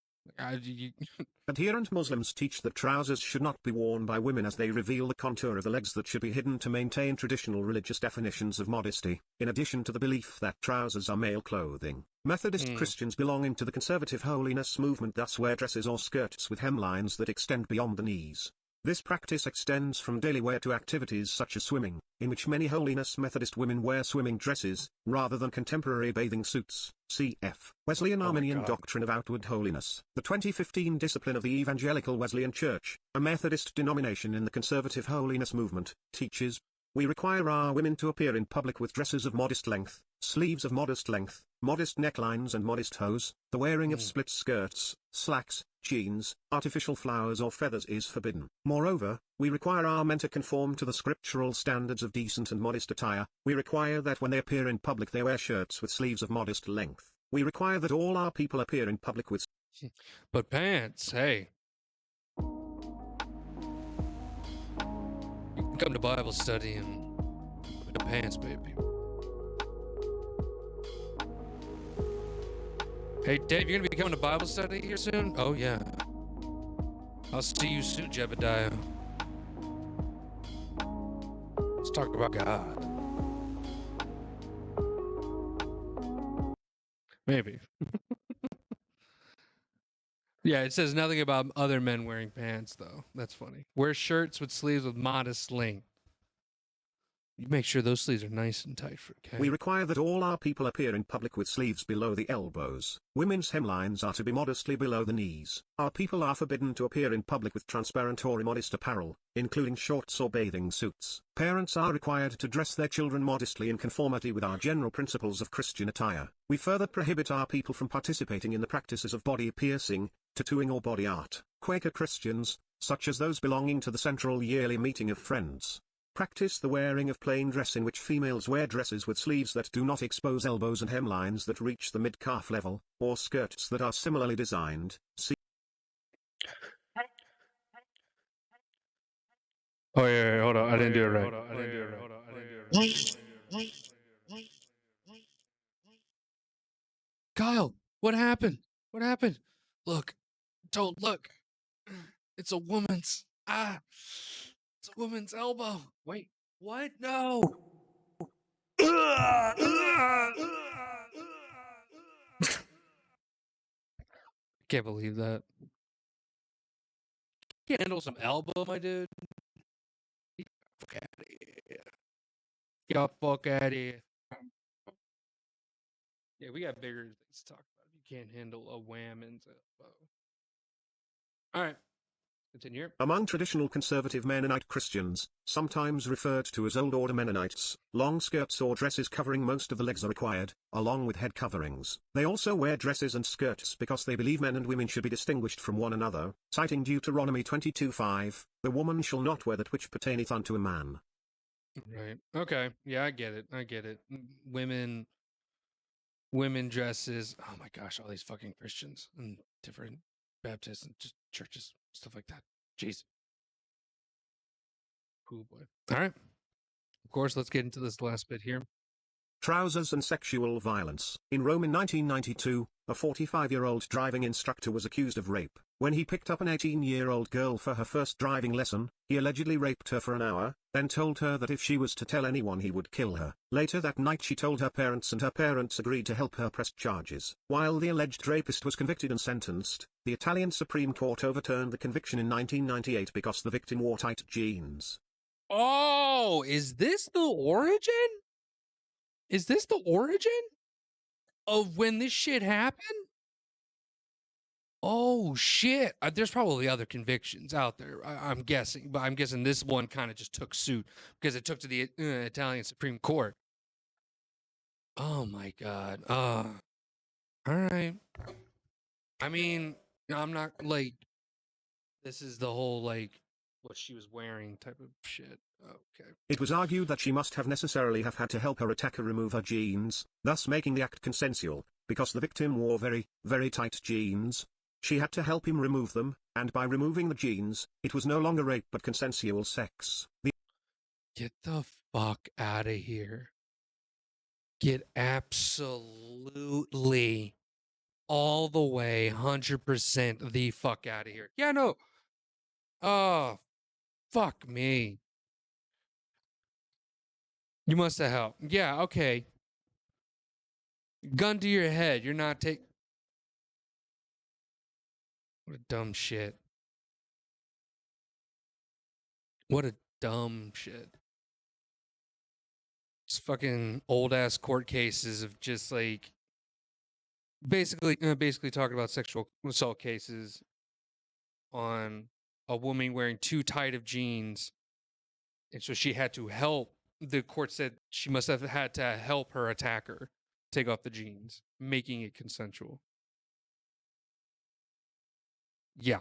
Adherent Muslims teach that trousers should not be worn by women as they reveal the contour of the legs that should be hidden to maintain traditional religious definitions of modesty, in addition to the belief that trousers are male clothing. Methodist Christians belonging to the conservative holiness movement thus wear dresses or skirts with hemlines that extend beyond the knees. This practice extends from daily wear to activities such as swimming, in which many holiness Methodist women wear swimming dresses, rather than contemporary bathing suits. Cf. Wesleyan Arminian Doctrine of Outward Holiness. The 2015 discipline of the Evangelical Wesleyan Church, a Methodist denomination in the conservative holiness movement, teaches, we require our women to appear in public with dresses of modest length, sleeves of modest length, modest necklines and modest hose. The wearing of split skirts, slacks, jeans, artificial flowers or feathers is forbidden. Moreover, we require our men to conform to the scriptural standards of decent and modest attire. We require that when they appear in public they wear shirts with sleeves of modest length. We require that all our people appear in public with but pants, hey. You can come to Bible study in the pants, baby. Hey, Dave, you're gonna be coming to Bible study here soon? Oh yeah. I'll see you soon, Jebediah. Let's talk about God. Maybe. Yeah, it says nothing about other men wearing pants, though. That's funny. Wear shirts with sleeves with modest length. You make sure those sleeves are nice and tight for okay. We require that all our people appear in public with sleeves below the elbows. Women's hemlines are to be modestly below the knees. Our people are forbidden to appear in public with transparent or immodest apparel, including shorts or bathing suits. Parents are required to dress their children modestly in conformity with our general principles of Christian attire. We further prohibit our people from participating in the practices of body piercing, tattooing or body art. Quaker Christians, such as those belonging to the Central Yearly Meeting of Friends, practice the wearing of plain dress in which females wear dresses with sleeves that do not expose elbows and hemlines that reach the mid-calf level, or skirts that are similarly designed. See. Oh yeah, hold on. I didn't do it right. Kyle, what happened? What happened? Look, don't look. It's a woman's it's a woman's elbow. Wait, what? No. Can't believe that. Can't handle some elbow, my dude. Fuck out of here. Get fuck out of here. Yeah, we got bigger things to talk about. You can't handle a whammons elbow. All right. Continue. Among traditional conservative Mennonite Christians, sometimes referred to as Old Order Mennonites, long skirts or dresses covering most of the legs are required, along with head coverings. They also wear dresses and skirts because they believe men and women should be distinguished from one another, citing Deuteronomy 22:5, the woman shall not wear that which pertaineth unto a man. Right. Okay. Yeah, I get it. Women dresses. Oh my gosh, all these fucking Christians and different Baptists and just churches, stuff like that. Jeez. Cool boy. All right. Of course, let's get into this last bit here. Trousers and sexual violence. In Rome in 1992, a 45-year-old driving instructor was accused of rape. When he picked up an 18-year-old girl for her first driving lesson, he allegedly raped her for an hour, then told her that if she was to tell anyone he would kill her. Later that night she told her parents, and her parents agreed to help her press charges. While the alleged rapist was convicted and sentenced, the Italian Supreme Court overturned the conviction in 1998 because the victim wore tight jeans. Oh, is this the origin? Is this the origin of when this shit happened? Oh shit! There's probably other convictions out there. I'm guessing, but I'm guessing this one kind of just took suit because it took to the Italian Supreme Court. Oh my god. All right. I mean, I'm not like this is the whole like what she was wearing type of shit. Okay. It was argued that she must have necessarily have had to help her attacker remove her jeans, thus making the act consensual, because the victim wore very, very tight jeans. She had to help him remove them, and by removing the jeans, it was no longer rape but consensual sex. Get the fuck out of here. Get absolutely all the way 100% the fuck out of here. Yeah, no. Oh, fuck me. You must have helped. Yeah, okay. Gun to your head. You're not taking. What a dumb shit. What a dumb shit. It's fucking old ass court cases of just like basically talking about sexual assault cases on a woman wearing too tight of jeans, and so she had to help. The court said she must have had to help her attacker take off the jeans, making it consensual. Yeah.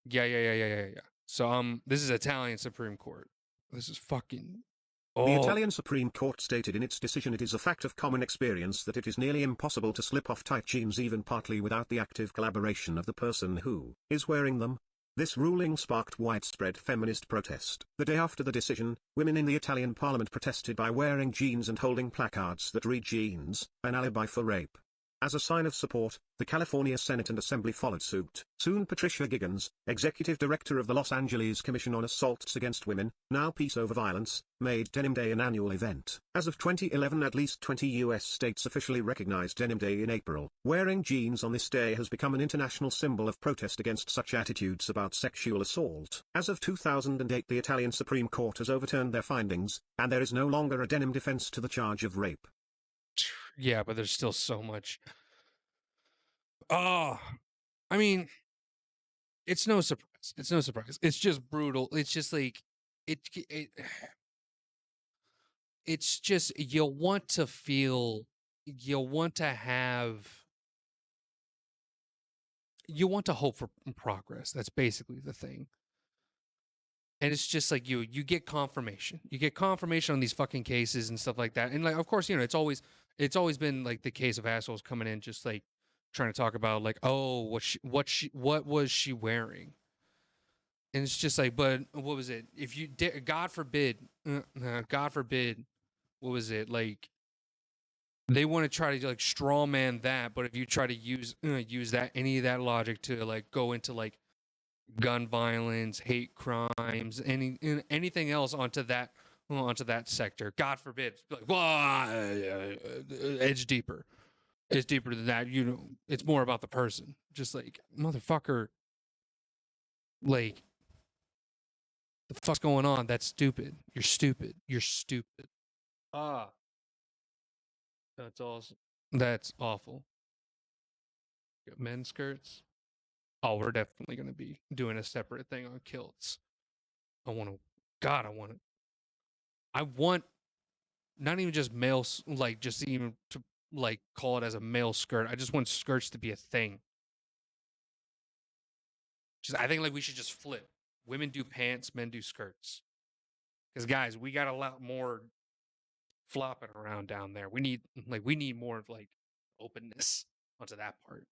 Yeah. So this is Italian Supreme Court. This is fucking. The Oh, Italian Supreme Court stated in its decision it is a fact of common experience that it is nearly impossible to slip off tight jeans even partly without the active collaboration of the person who is wearing them. This ruling sparked widespread feminist protest. The day after the decision, women in the Italian parliament protested by wearing jeans and holding placards that read "Jeans, an alibi for rape." As a sign of support, the California Senate and Assembly followed suit. Soon Patricia Giggans, executive director of the Los Angeles Commission on Assaults Against Women, now Peace Over Violence, made Denim Day an annual event. As of 2011, at least 20 U.S. states officially recognized Denim Day in April. Wearing jeans on this day has become an international symbol of protest against such attitudes about sexual assault. As of 2008, the Italian Supreme Court has overturned their findings, and there is no longer a denim defense to the charge of rape. yeah, but there's still so much. Oh, I mean, it's no surprise. It's no surprise. It's just brutal. It's just like it it's just you want to feel, you want to have, you want to hope for progress. That's basically the thing. And it's just like you get confirmation. You get confirmation on these fucking cases and stuff like that. And like, of course, it's always been like the case of assholes coming in just like trying to talk about like, oh, what was she wearing? And it's just like, but what was it? If you God forbid, what was it like? They want to try to like straw man that, but if you try to use that any of that logic to like go into like gun violence, hate crimes, anything else onto that sector, God forbid, it's like, well, it's deeper. It's deeper than that. It's more about the person. Just like motherfucker, like the fuck's going on? That's stupid. You're stupid. You're stupid. Ah, that's awesome. That's awful. Men's skirts. Oh, we're definitely going to be doing a separate thing on kilts. I want to. God, I want to. I want not even just male, like just even to like call it as a male skirt. I just want skirts to be a thing. I think like we should just flip. Women do pants, men do skirts. Because guys, we got a lot more flopping around down there. We need more of like openness onto that part.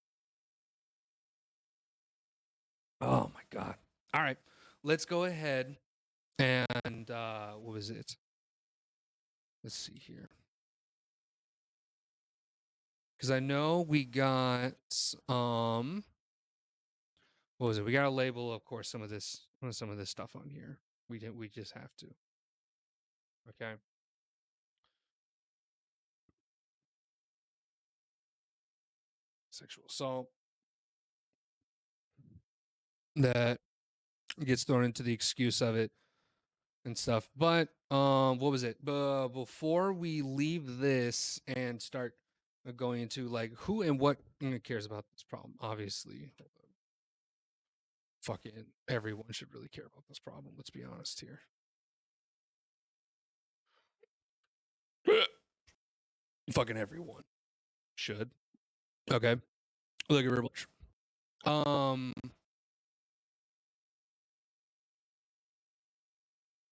Oh my god. All right. Let's go ahead and what was it? let's see here. Because I know we got what was it? We got to label, of course, some of this stuff on here. We just have to. Okay. Sexual assault. That gets thrown into the excuse of it and stuff. But what was it? Before we leave this and start going into like who and what cares about this problem, obviously, fucking everyone should really care about this problem. Let's be honest here. Fucking everyone should. Okay. Thank you very much.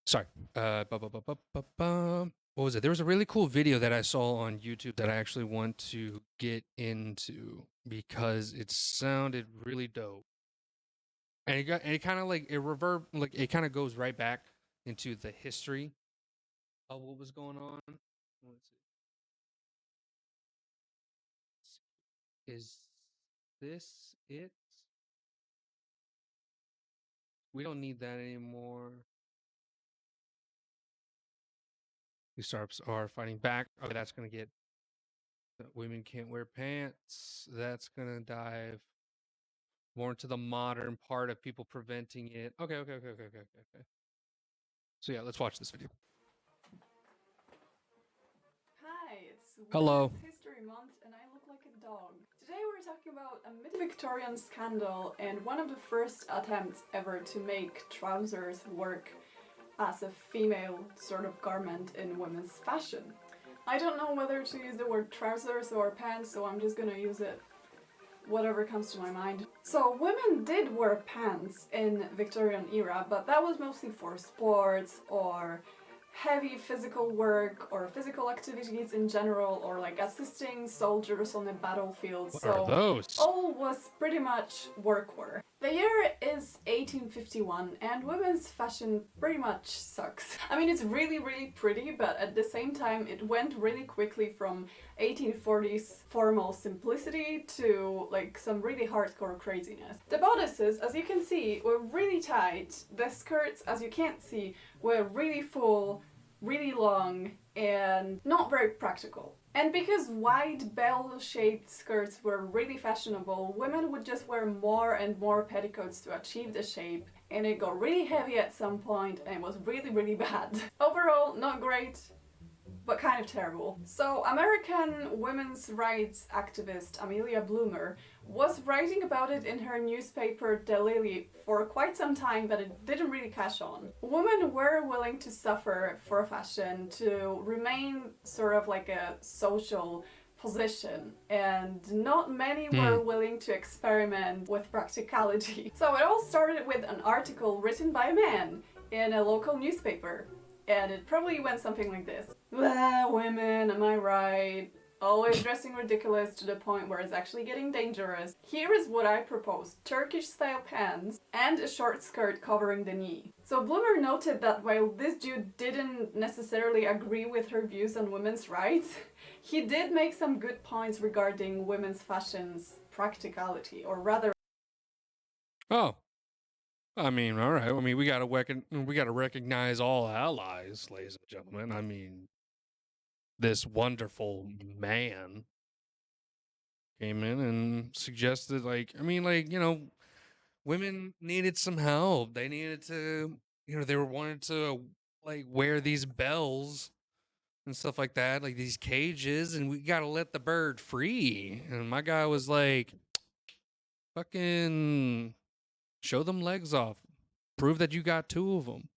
Sorry. What was it? There was a really cool video that I saw on YouTube that I actually want to get into because it sounded really dope. And it kind of like it kind of goes right back into the history of what was going on. Let's see. Is this it? We don't need that anymore. These startups are fighting back. Okay, that's gonna get women can't wear pants. That's gonna dive more into the modern part of people preventing it. Okay. So yeah, let's watch this video. Hi, it's Hello. Women's History Month and I look like a dog. Today we're talking about a mid-Victorian scandal and one of the first attempts ever to make trousers work as a female sort of garment in women's fashion. I don't know whether to use the word trousers or pants, so I'm just gonna use it whatever comes to my mind. So women did wear pants in Victorian era, but that was mostly for sports or heavy physical work or physical activities in general, or like assisting soldiers on the battlefield. What are those? All was pretty much workwear. The year is 1851 and women's fashion pretty much sucks. I mean, it's really pretty, but at the same time it went really quickly from 1840s formal simplicity to like some really hardcore craziness. The bodices, as you can see, were really tight. The skirts, as you can't see, were really full, really long, and not very practical. And because wide bell-shaped skirts were really fashionable, women would just wear more and more petticoats to achieve the shape, and it got really heavy at some point and it was really bad. Overall, not great, but kind of terrible. So American women's rights activist Amelia Bloomer was writing about it in her newspaper The Lily for quite some time, but it didn't really catch on. Women were willing to suffer for fashion, to remain sort of like a social position, and not many were willing to experiment with practicality. So it all started with an article written by a man in a local newspaper. And it probably went something like this. Blah, women, am I right? Always dressing ridiculous to the point where it's actually getting dangerous. Here is what I propose: Turkish-style pants and a short skirt covering the knee. So Bloomer noted that while this dude didn't necessarily agree with her views on women's rights, he did make some good points regarding women's fashion's practicality, or rather... Oh. I mean, all right. I mean, we gotta recognize all allies, ladies and gentlemen. I mean, this wonderful man came in and suggested, like, I mean, like, you know, women needed some help. They needed to, you know, they were wanted to like wear these bells and stuff like that, like these cages, and we gotta let the bird free. And my guy was like, fucking show them legs off. Prove that you got two of them.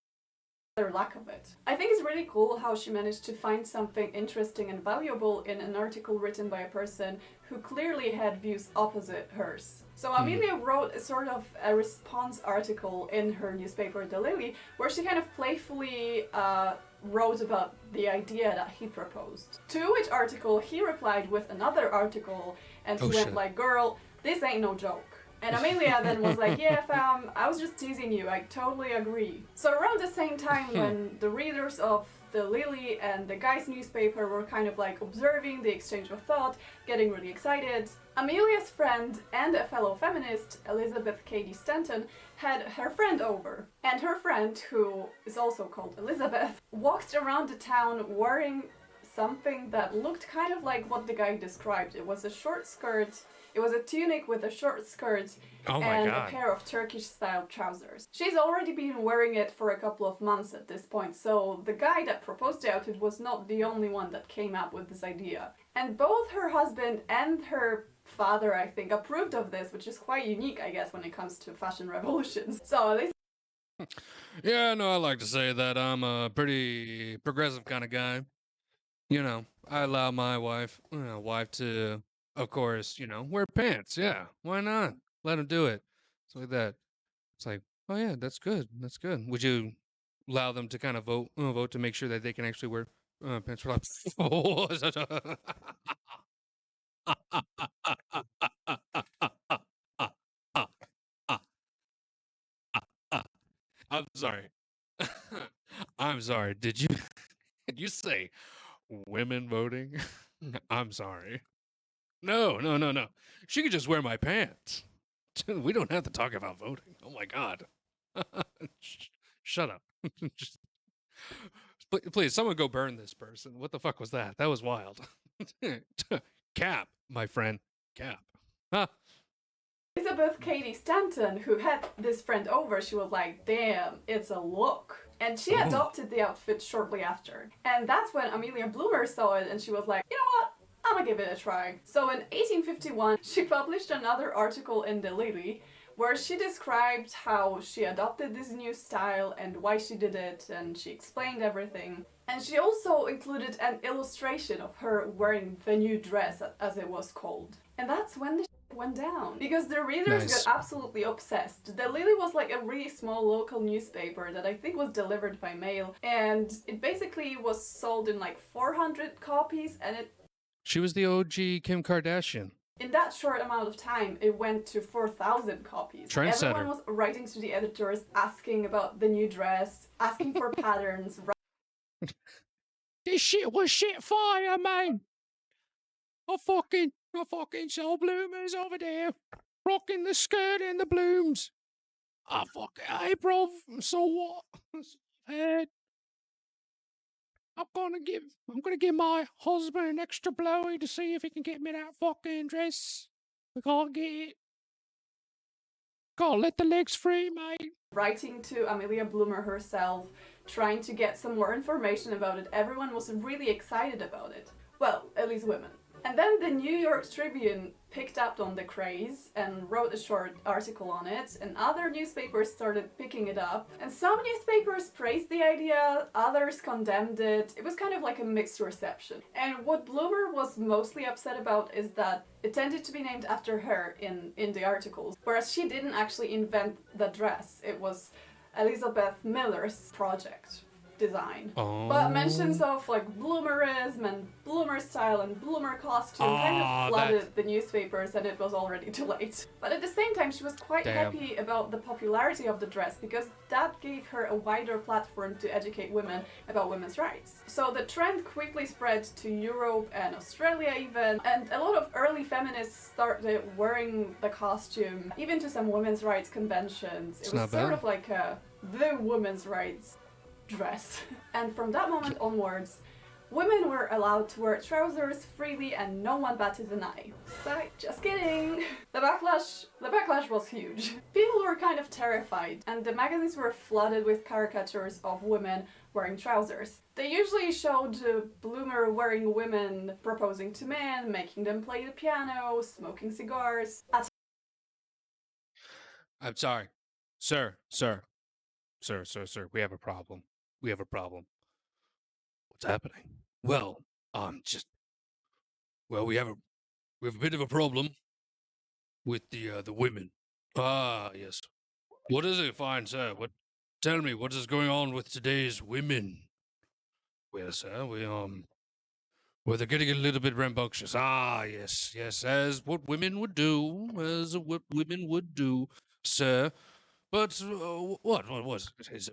Their lack of it. I think it's really cool how she managed to find something interesting and valuable in an article written by a person who clearly had views opposite hers. So Amelia wrote a sort of a response article in her newspaper The Lily, where she kind of playfully wrote about the idea that he proposed. To which article he replied with another article, and he went like, "Girl, this ain't no joke. And Amelia then was like, yeah, fam, I was just teasing you, I totally agree. So around the same time when the readers of the Lily and the Guy's newspaper were kind of like observing the exchange of thought, getting really excited, Amelia's friend and a fellow feminist, Elizabeth Cady Stanton, had her friend over. And her friend, who is also called Elizabeth, walked around the town wearing something that looked kind of like what the guy described. It was a short skirt, it was a tunic with a short skirt and a pair of Turkish-style trousers. She's already been wearing it for a couple of months at this point, so the guy that proposed the outfit was not the only one that came up with this idea. And both her husband and her father, I think, approved of this, which is quite unique, I guess, when it comes to fashion revolutions. So at least Yeah, no, I like to say that I'm a pretty progressive kind of guy. You know, I allow my wife to, of course, wear pants. Yeah, why not? Let him do it. It's like that. It's like, oh yeah, that's good. That's good. Would you allow them to kind of vote to make sure that they can actually wear pants for life? I'm sorry. I'm sorry. Did you say women voting? I'm sorry. No, no, no, no. She could just wear my pants. We don't have to talk about voting. Oh my god. Shut up. Just- Please, someone go burn this person. What the fuck was that? That was wild. Cap, my friend. Cap. Huh? Elizabeth Cady Stanton, who had this friend over, she was like, damn, it's a look. And she adopted the outfit shortly after. And that's when Amelia Bloomer saw it and she was like, you know what? I'm gonna give it a try. So in 1851, she published another article in the Lily where she described how she adopted this new style and why she did it, and she explained everything. And she also included an illustration of her wearing the new dress, as it was called. And that's when the went down, because the readers got absolutely obsessed. The Lily was like a really small local newspaper that I think was delivered by mail, and it basically was sold in like 400 copies, and She was the OG Kim Kardashian. in that short amount of time, it went to 4,000 copies. Trendsetter. Everyone was writing to the editors, asking about the new dress, asking for patterns. This shit was shit fire, man. I fucking saw bloomers over there, rocking the skirt and the blooms. I fucking, hey, bro, so what? Head. I'm gonna give my husband an extra blowy to see if he can get me that fucking dress. We can't get it. Gotta let the legs free, mate. Writing to Amelia Bloomer herself, trying to get some more information about it. Everyone was really excited about it. Well, at least women. And then the New York Tribune picked up on the craze and wrote a short article on it, and other newspapers started picking it up. And some newspapers praised the idea, others condemned it. It was kind of like a mixed reception. And what Bloomer was mostly upset about is that it tended to be named after her in the articles, whereas she didn't actually invent the dress. It was Elizabeth Miller's project. Design. But mentions of like bloomerism and bloomer style and bloomer costume kind of flooded the newspapers, and it was already too late. But at the same time, she was quite happy about the popularity of the dress, because that gave her a wider platform to educate women about women's rights. So the trend quickly spread to Europe and Australia even, and a lot of early feminists started wearing the costume, even to some women's rights conventions. It was sort of like the women's rights dress. And from that moment onwards, women were allowed to wear trousers freely and no one batted an eye. So, just kidding! The backlash was huge. People were kind of terrified, and the magazines were flooded with caricatures of women wearing trousers. They usually showed Bloomer wearing women proposing to men, making them play the piano, smoking cigars. I'm sorry. Sir, we have a problem. We have a problem. What's happening? Well, we have a bit of a problem with the women. Ah, yes. What is it, fine sir? Tell me, what is going on with today's women? Well, sir, Well, they're getting a little bit rambunctious. Ah, yes, yes, as what women would do, sir. But what was it?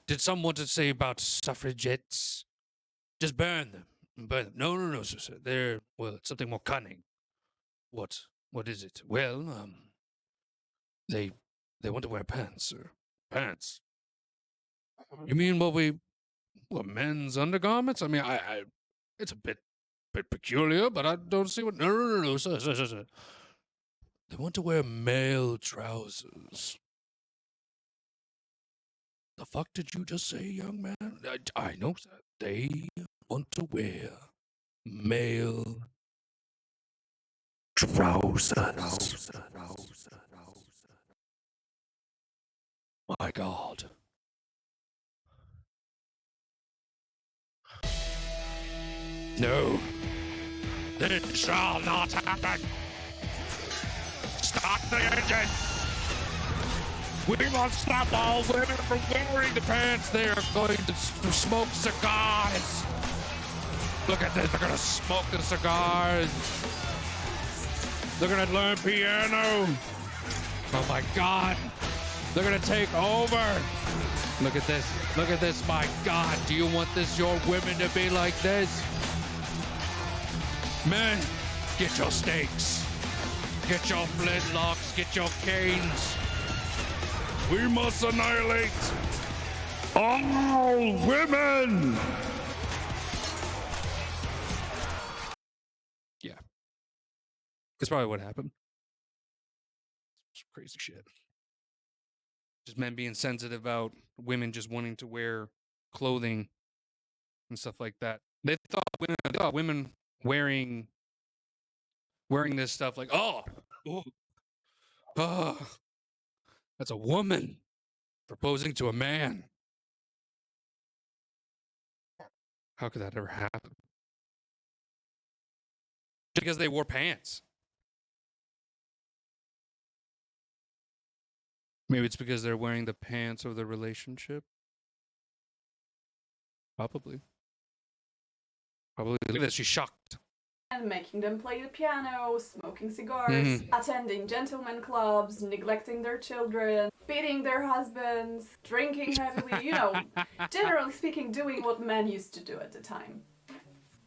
Did someone want to say about suffragettes? Just burn them. Burn them. No, no, no, sir. They're, well, it's something more cunning. What? What is it? Well, they want to wear pants, sir. Pants. You mean what men's undergarments? I mean, it's a bit peculiar, but I don't see what. No, no, no, no, sir. They want to wear male trousers. The fuck did you just say, young man? I know that. They want to wear male trousers. My God. No. This shall not happen. Stop the engine. We must stop all women from wearing the pants. They are going to smoke cigars. Look at this. They're going to smoke the cigars. They're going to learn piano. Oh, my God. They're going to take over. Look at this. Look at this. My God. Do you want your women to be like this? Men, get your stakes. Get your flintlocks. Get your canes. We must annihilate all women! Yeah. That's probably what happened. It's crazy shit. Just men being sensitive about women just wanting to wear clothing and stuff like that. They thought women wearing this stuff like, oh, that's a woman proposing to a man. How could that ever happen? Just because they wore pants. Maybe it's because they're wearing the pants of the relationship. Probably. Look at this, she's shocked. And making them play the piano, smoking cigars, attending gentlemen clubs, neglecting their children, beating their husbands, drinking heavily, generally speaking, doing what men used to do at the time.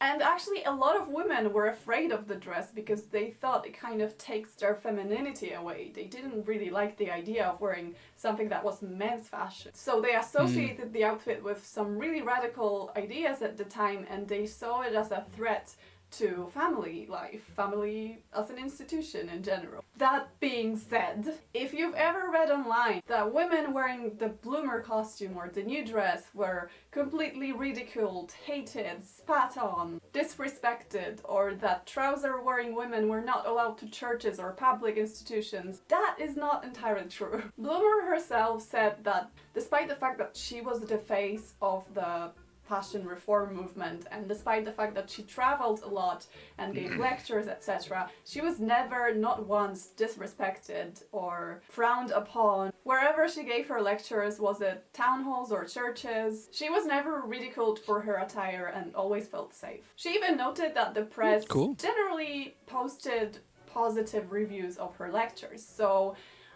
And actually, a lot of women were afraid of the dress because they thought it kind of takes their femininity away. They didn't really like the idea of wearing something that was men's fashion. So they associated the outfit with some really radical ideas at the time, and they saw it as a threat to family life, family as an institution in general. That being said, if you've ever read online that women wearing the bloomer costume or the new dress were completely ridiculed, hated, spat on, disrespected, or that trouser-wearing women were not allowed to churches or public institutions, that is not entirely true. Bloomer herself said that despite the fact that she was the face of the fashion reform movement, and despite the fact that she traveled a lot and gave lectures, etc., she was never, not once, disrespected or frowned upon. Wherever she gave her lectures, was it town halls or churches, she was never ridiculed for her attire and always felt safe. She even noted that the press generally posted positive reviews of her lectures. So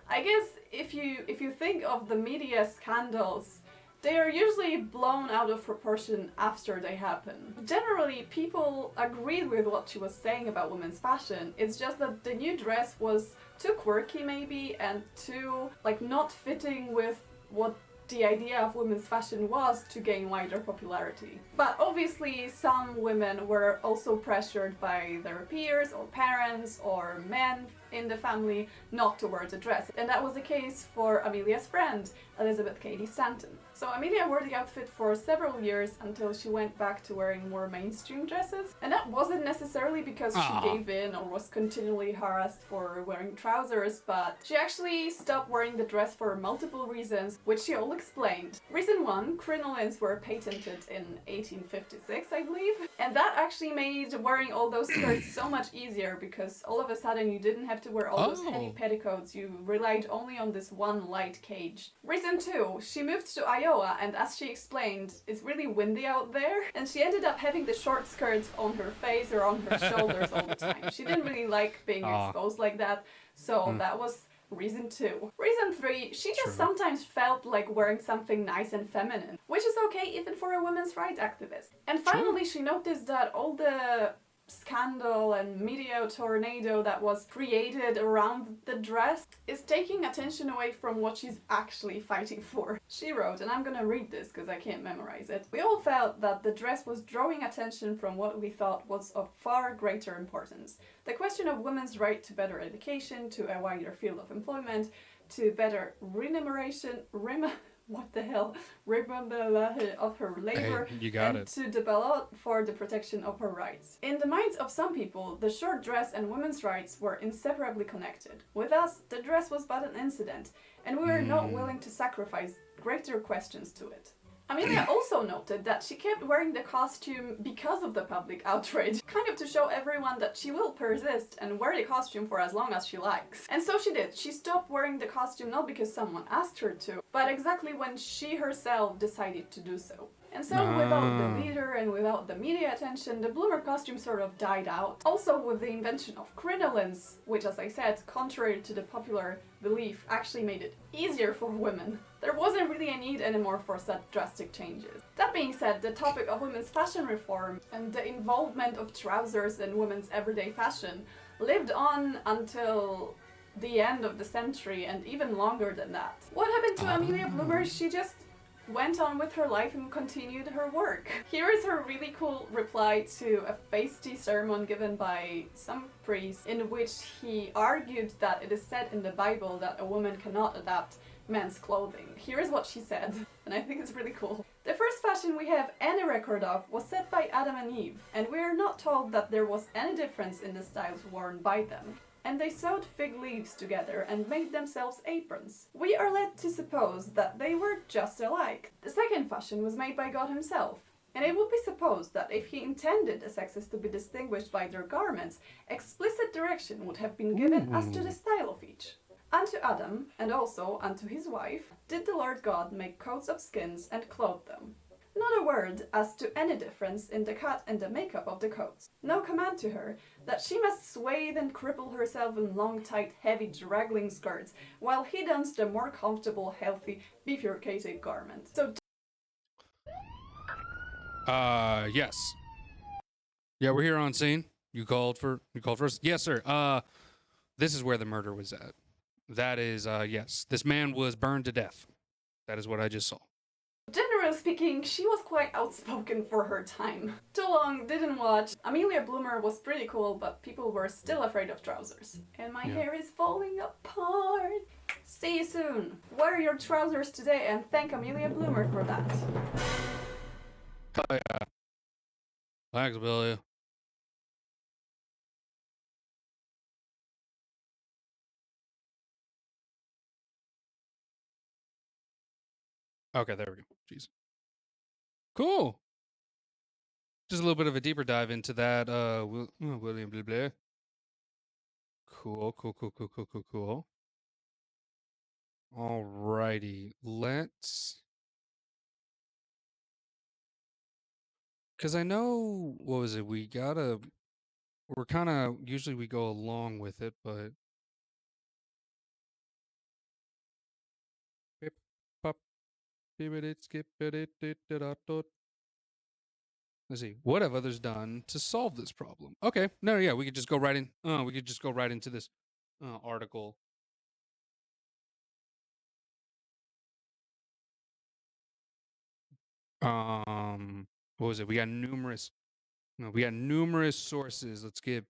I guess if you think of the media scandals, they are usually blown out of proportion after they happen. Generally, people agreed with what she was saying about women's fashion. It's just that the new dress was too quirky maybe, and too, not fitting with what the idea of women's fashion was to gain wider popularity. But obviously some women were also pressured by their peers or parents or men in the family not to wear the dress. And that was the case for Amelia's friend, Elizabeth Cady Stanton. So Amelia wore the outfit for several years until she went back to wearing more mainstream dresses. And that wasn't necessarily because she gave in or was continually harassed for wearing trousers, but she actually stopped wearing the dress for multiple reasons, which she all explained. Reason one, crinolines were patented in 1856, I believe. And that actually made wearing all those skirts so much easier because all of a sudden you didn't have to wear all those heavy Oh. petticoats, you relied only on this one light cage. Reason 2, she moved to Iowa, and as she explained, it's really windy out there, and she ended up having the short skirts on her face or on her shoulders all the time. She didn't really like being exposed like that, so that was reason 2. Reason 3, she just sometimes felt like wearing something nice and feminine, which is okay even for a women's rights activist. And finally, she noticed that all the scandal and media tornado that was created around the dress is taking attention away from what she's actually fighting for. She wrote, and I'm gonna read this because I can't memorize it. We all felt that the dress was drawing attention from what we thought was of far greater importance. The question of women's right to better education, to a wider field of employment, to better remuneration, what the hell, of her labor, and to develop for the protection of her rights. In the minds of some people, the short dress and women's rights were inseparably connected. With us, the dress was but an incident, and we were not willing to sacrifice greater questions to it. Amelia also noted that she kept wearing the costume because of the public outrage, kind of to show everyone that she will persist and wear the costume for as long as she likes. And so she did. She stopped wearing the costume not because someone asked her to, but exactly when she herself decided to do so. And so without the leader and without the media attention, the bloomer costume sort of died out. Also with the invention of crinolines, which, as I said, contrary to the popular belief, actually made it easier for women, there wasn't really a need anymore for such drastic changes. That being said, the topic of women's fashion reform and the involvement of trousers in women's everyday fashion lived on until the end of the century and even longer than that. What happened to Amelia Bloomer? She just went on with her life and continued her work. Here is her really cool reply to a feisty sermon given by some priest in which he argued that it is said in the Bible that a woman cannot adapt men's clothing. Here is what she said, and I think it's really cool. The first fashion we have any record of was set by Adam and Eve, and we are not told that there was any difference in the styles worn by them. And they sewed fig leaves together and made themselves aprons. We are led to suppose that they were just alike. The second fashion was made by God himself, and it would be supposed that if he intended the sexes to be distinguished by their garments, explicit direction would have been given as to the style of each. Unto Adam, and also unto his wife, did the Lord God make coats of skins and clothe them. Not a word as to any difference in the cut and the makeup of the coats. No command to her that she must swathe and cripple herself in long, tight, heavy, draggling skirts, while he dons the more comfortable, healthy, bifurcated garment. So yes. Yeah, we're here on scene. You called for us? Yes, sir. This is where the murder was at. That is, yes. This man was burned to death. That is what I just saw. generally speaking, she was quite outspoken for her time. Too long, didn't watch. Amelia Bloomer was pretty cool, but people were still afraid of trousers. And my hair is falling apart. See you soon. Wear your trousers today and thank Amelia Bloomer for that. Oh, yeah. Thanks, Billy. Okay, there we go. Jeez. Cool. Just a little bit of a deeper dive into that. William blah, blah. Cool. Alrighty. Let's. Because I know, what was it? We're kind of, usually we go along with it, but. Pip, pop, bibbidi, skippidi, did-did-dot-dot. Let's see. What have others done to solve this problem? Okay. No, yeah, we could just go right in. We could just go right into this article. What was it? We got numerous sources. Let's get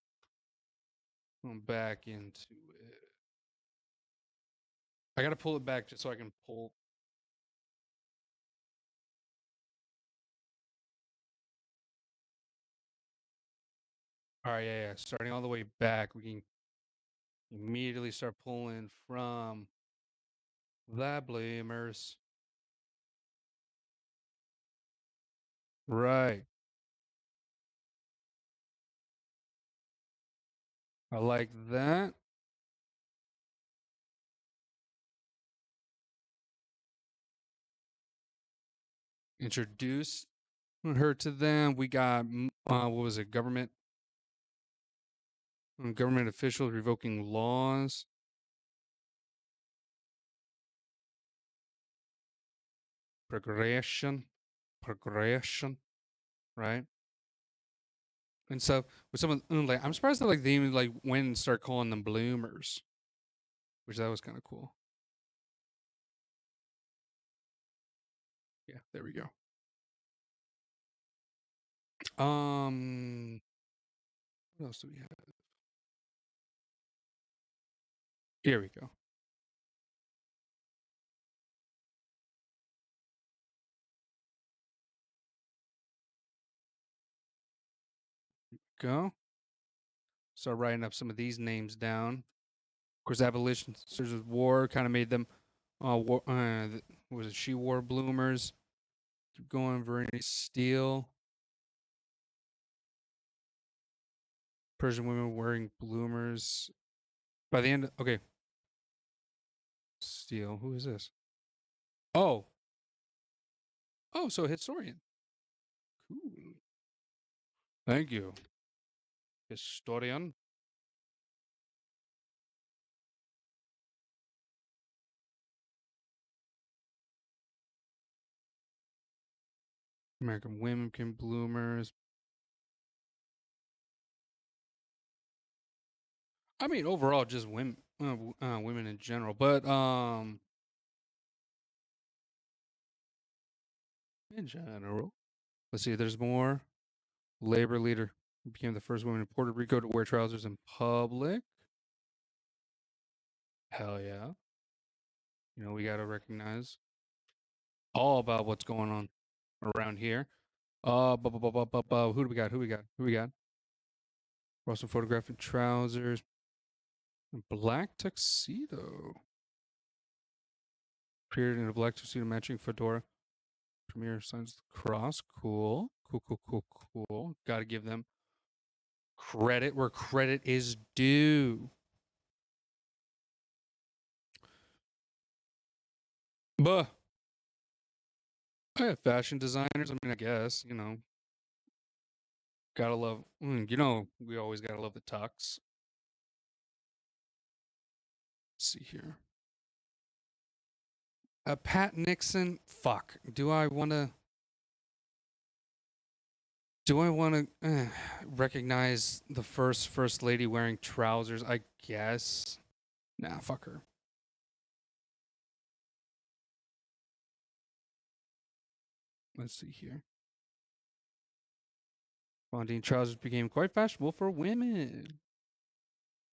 back into it. I gotta pull it back just so I can pull. All right, yeah. Starting all the way back, we can immediately start pulling from the blamers. Right. I like that. introduced her to them. We got what was it? Government officials revoking laws. Progression, right? And so with some of like, I'm surprised that like they even like went and start calling them bloomers, which that was kind of cool. Yeah, there we go. What else do we have? Here we go. Go. Start writing up some of these names down. Of course, abolitionists of war kind of made them. Was it she wore bloomers? Keep going. Berenice Steele. Persian women wearing bloomers. By the end, okay. Steele. Who is this? Oh. Oh, so a historian. Cool. Thank you. Historian. American women can bloomers. I mean, overall, just women, women in general. But in general, let's see. There's more. Labor leader became the first woman in Puerto Rico to wear trousers in public. Hell yeah! You know, we gotta recognize all about what's going on around here. Who do we got? Who we got? Who we got? Russell photographic trousers, black tuxedo. Appeared in a black tuxedo matching fedora. Premier signs the cross. Cool. Cool. Gotta give them credit where credit is due. But I have fashion designers. I mean, I guess, you know, gotta love, you know, we always gotta love the tux. Let's see here. Pat Nixon. Fuck. Do I want to recognize the first lady wearing trousers? I guess. Nah, fuck her. Let's see here. Blondine trousers became quite fashionable for women.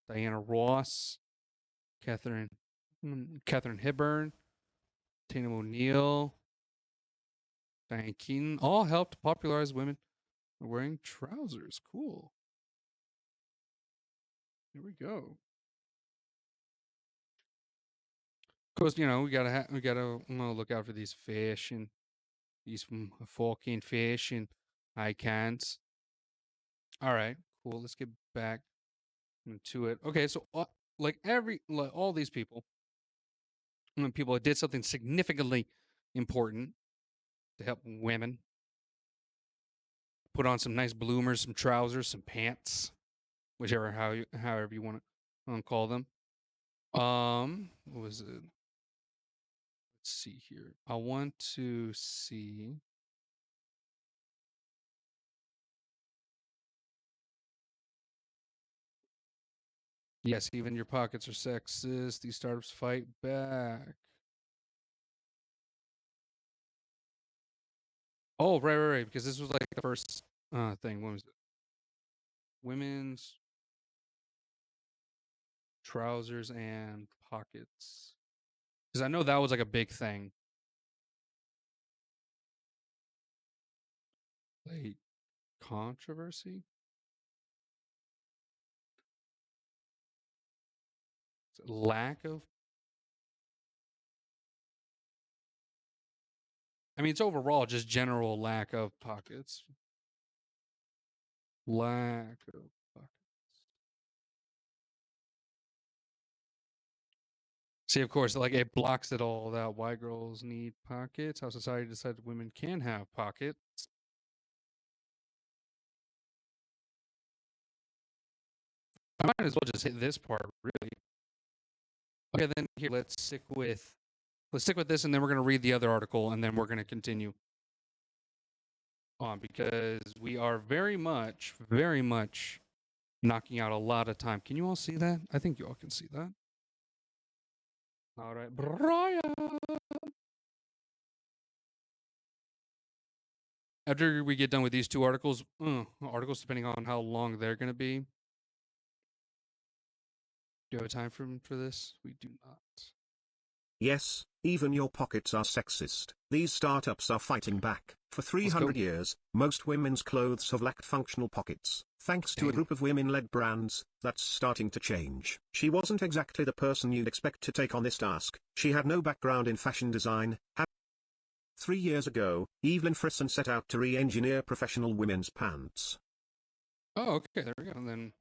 Diana Ross, Catherine Hepburn, Tina O'Neill, Diane Keaton all helped popularize women wearing trousers. Cool. Here we go. Of course, you know we gotta look out for these fucking fashion icons. All right, cool. Let's get back to it. Okay, so like all these people, people that did something significantly important to help women, put on some nice bloomers, some trousers, some pants, however you want to call them. What was it? Let's see here. I want to see. Yes, even your pockets are sexist. These startups fight back. Oh, right. Because this was like the first thing. What was it? Women's trousers and pockets. Because I know that was like a big thing. Like controversy. Lack of. I mean, it's overall just general lack of pockets. Lack of pockets. See, of course, like it blocks it all that why girls need pockets, how society decided women can have pockets. I might as well just hit this part, really. Okay, then here let's stick with this, and then we're gonna read the other article, and then we're gonna continue on because we are very much knocking out a lot of time. Can you all see that? I think you all can see that. All right, Brian. After we get done with these two articles, depending on how long they're going to be. Do you have time for this? We do not. Yes, even your pockets are sexist. These startups are fighting back. For 300 years, most women's clothes have lacked functional pockets. Thanks to a group of women-led brands, that's starting to change. She wasn't exactly the person you'd expect to take on this task. She had no background in fashion design. 3 years ago, Evelyn Frisson set out to re-engineer professional women's pants. Oh, okay, there we go. And then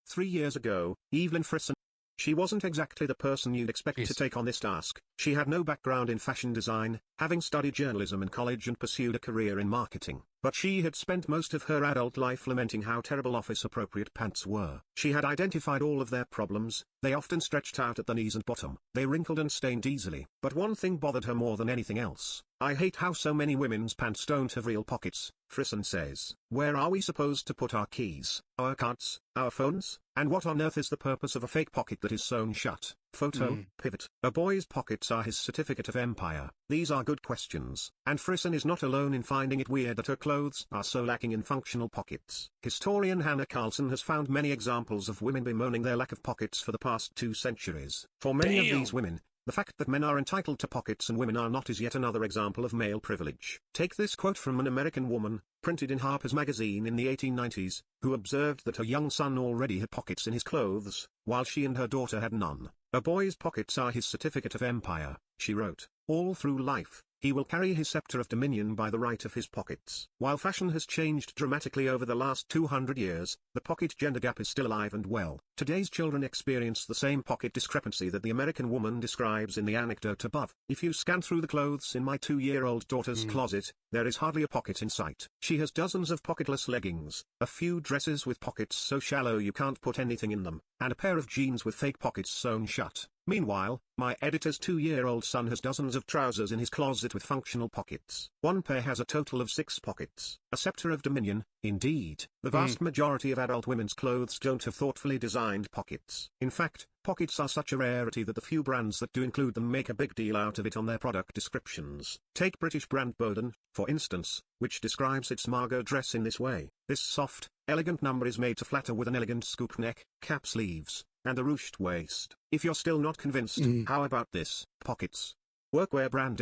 3 years ago, Evelyn Frisson. She wasn't exactly the person you'd expect to take on this task. She had no background in fashion design, having studied journalism in college and pursued a career in marketing. But she had spent most of her adult life lamenting how terrible office-appropriate pants were. She had identified all of their problems. They often stretched out at the knees and bottom. They wrinkled and stained easily. But one thing bothered her more than anything else. I hate how so many women's pants don't have real pockets, Frisson says. Where are we supposed to put our keys, our cards, our phones? And what on earth is the purpose of a fake pocket that is sewn shut? Photo, pivot. A boy's pockets are his certificate of empire. These are good questions, and Frisson is not alone in finding it weird that her clothes are so lacking in functional pockets. Historian Hannah Carlson has found many examples of women bemoaning their lack of pockets for the past 2 centuries. For many of these women, the fact that men are entitled to pockets and women are not is yet another example of male privilege. Take this quote from an American woman, printed in Harper's Magazine in the 1890s, who observed that her young son already had pockets in his clothes, while she and her daughter had none. A boy's pockets are his certificate of empire, she wrote. All through life, he will carry his scepter of dominion by the right of his pockets. While fashion has changed dramatically over the last 200 years, the pocket gender gap is still alive and well. Today's children experience the same pocket discrepancy that the American woman describes in the anecdote above. If you scan through the clothes in my 2-year-old daughter's closet, there is hardly a pocket in sight. She has dozens of pocketless leggings, a few dresses with pockets so shallow you can't put anything in them, and a pair of jeans with fake pockets sewn shut. Meanwhile, my editor's 2-year-old son has dozens of trousers in his closet with functional pockets. One pair has a total of 6 pockets. A scepter of dominion, indeed. The vast majority of adult women's clothes don't have thoughtfully designed pockets. In fact, pockets are such a rarity that the few brands that do include them make a big deal out of it on their product descriptions. Take British brand Bowden, for instance, which describes its Margot dress in this way. This soft, elegant number is made to flatter with an elegant scoop neck, cap sleeves, and a ruched waist. If you're still not convinced, how about this? Pockets. Workwear brand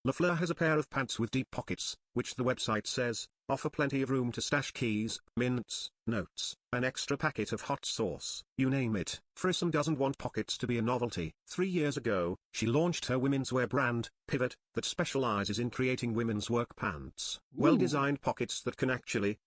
Lafleur has a pair of pants with deep pockets, which the website says, offer plenty of room to stash keys, mints, notes, an extra packet of hot sauce, you name it. Frisson doesn't want pockets to be a novelty. 3 years ago, she launched her women's wear brand, Pivot, that specializes in creating women's work pants. Well-designed pockets that can actually,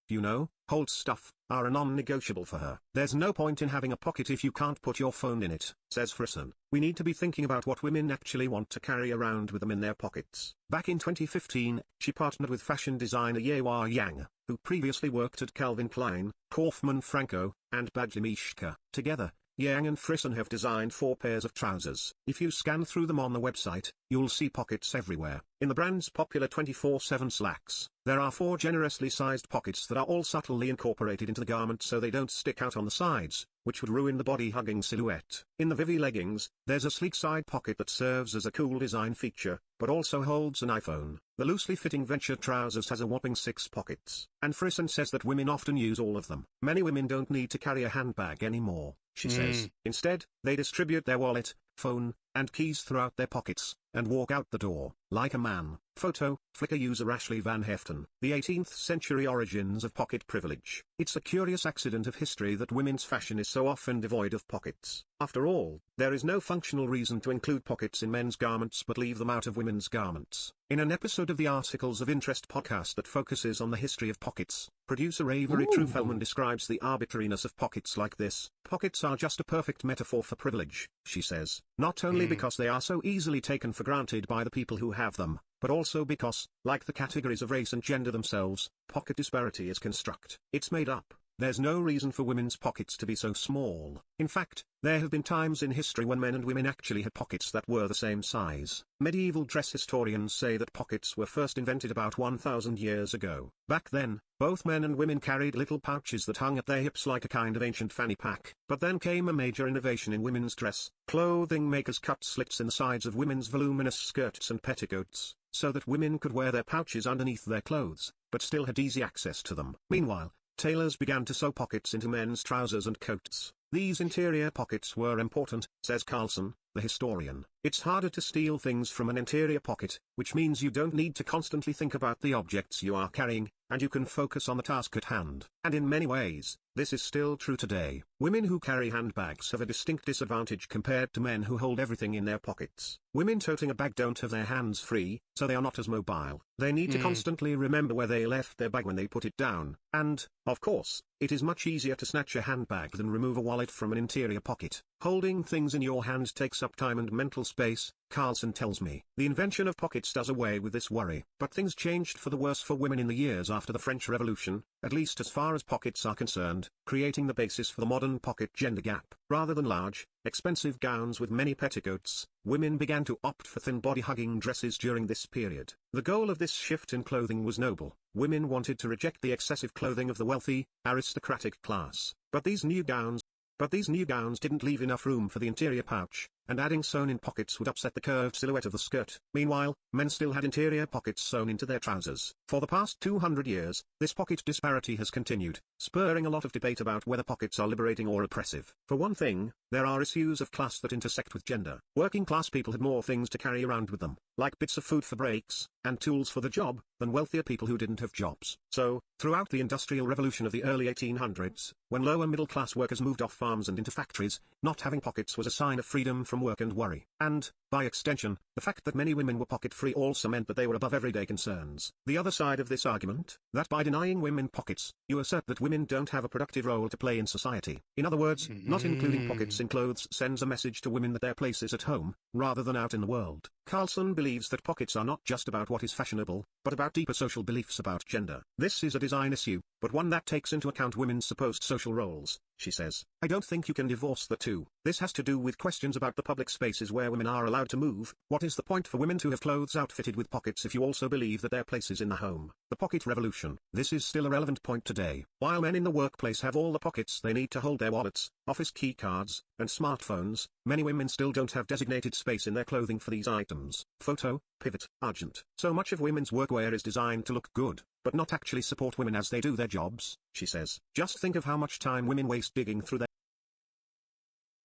hold stuff, are a non-negotiable for her. There's no point in having a pocket if you can't put your phone in it, says Frisson. We need to be thinking about what women actually want to carry around with them in their pockets. Back in 2015, she partnered with fashion designer Yehua Yang, who previously worked at Calvin Klein, Kaufman Franco, and Badgley Mischka. Together, Yang and Frisson have designed 4 pairs of trousers. If you scan through them on the website, you'll see pockets everywhere. In the brand's popular 24/7 slacks, there are 4 generously sized pockets that are all subtly incorporated into the garment so they don't stick out on the sides, which would ruin the body-hugging silhouette. In the Vivi leggings, there's a sleek side pocket that serves as a cool design feature, but also holds an iPhone. The loosely fitting Venture trousers has a whopping 6 pockets. And Frisson says that women often use all of them. Many women don't need to carry a handbag anymore, she says. Instead, they distribute their wallet, phone, and keys throughout their pockets, and walk out the door, like a man. Photo, Flickr user Ashley Van Heften. The 18th century origins of pocket privilege. It's a curious accident of history that women's fashion is so often devoid of pockets. After all, there is no functional reason to include pockets in men's garments but leave them out of women's garments. In an episode of the Articles of Interest podcast that focuses on the history of pockets, Producer Avery Trufelman describes the arbitrariness of pockets like this. Pockets are just a perfect metaphor for privilege, she says. Not only because they are so easily taken for granted by the people who have them, but also because, like the categories of race and gender themselves, pocket disparity is construct. It's made up. There's no reason for women's pockets to be so small. In fact, there have been times in history when men and women actually had pockets that were the same size. Medieval dress historians say that pockets were first invented about 1,000 years ago. Back then, both men and women carried little pouches that hung at their hips like a kind of ancient fanny pack. But then came a major innovation in women's dress. Clothing makers cut slits in the sides of women's voluminous skirts and petticoats, so that women could wear their pouches underneath their clothes, but still had easy access to them. Meanwhile, tailors began to sew pockets into men's trousers and coats. These interior pockets were important, says Carlson, the historian. It's harder to steal things from an interior pocket, which means you don't need to constantly think about the objects you are carrying, and you can focus on the task at hand. And in many ways, this is still true today. Women who carry handbags have a distinct disadvantage compared to men who hold everything in their pockets. Women toting a bag don't have their hands free, so they are not as mobile. They need to constantly remember where they left their bag when they put it down. And, of course, it is much easier to snatch a handbag than remove a wallet from an interior pocket. Holding things in your hand takes up time and mental space, Carlson tells me. The invention of pockets does away with this worry. But things changed for the worse for women in the years after the French Revolution, at least as far as pockets are concerned, creating the basis for the modern pocket gender gap. Rather than large, expensive gowns with many petticoats, women began to opt for thin body-hugging dresses during this period. The goal of this shift in clothing was noble. Women wanted to reject the excessive clothing of the wealthy, aristocratic class. But these new gowns didn't leave enough room for the interior pouch, and adding sewn-in pockets would upset the curved silhouette of the skirt. Meanwhile, men still had interior pockets sewn into their trousers. For the past 200 years, this pocket disparity has continued, spurring a lot of debate about whether pockets are liberating or oppressive. For one thing, there are issues of class that intersect with gender. Working-class people had more things to carry around with them, like bits of food for breaks, and tools for the job, than wealthier people who didn't have jobs. So, throughout the Industrial Revolution of the early 1800s, when lower middle-class workers moved off farms and into factories, not having pockets was a sign of freedom from work and worry. And, by extension, the fact that many women were pocket-free also meant that they were above everyday concerns. The other side of this argument, that by denying women pockets, you assert that women don't have a productive role to play in society. In other words, not including pockets in clothes sends a message to women that their place is at home, rather than out in the world. Carlson believes that pockets are not just about what is fashionable, but about deeper social beliefs about gender. This is a design issue, but one that takes into account women's supposed social roles, she says. I don't think you can divorce the two. This has to do with questions about the public spaces where women are allowed to move. What is the point for women to have clothes outfitted with pockets if you also believe that their place is in the home? The pocket revolution. This is still a relevant point today. While men in the workplace have all the pockets they need to hold their wallets, office key cards, and smartphones, many women still don't have designated space in their clothing for these items. Photo, Pivot, Argent. So much of women's workwear is designed to look good, but not actually support women as they do their jobs, she says. Just think of how much time women waste digging through their...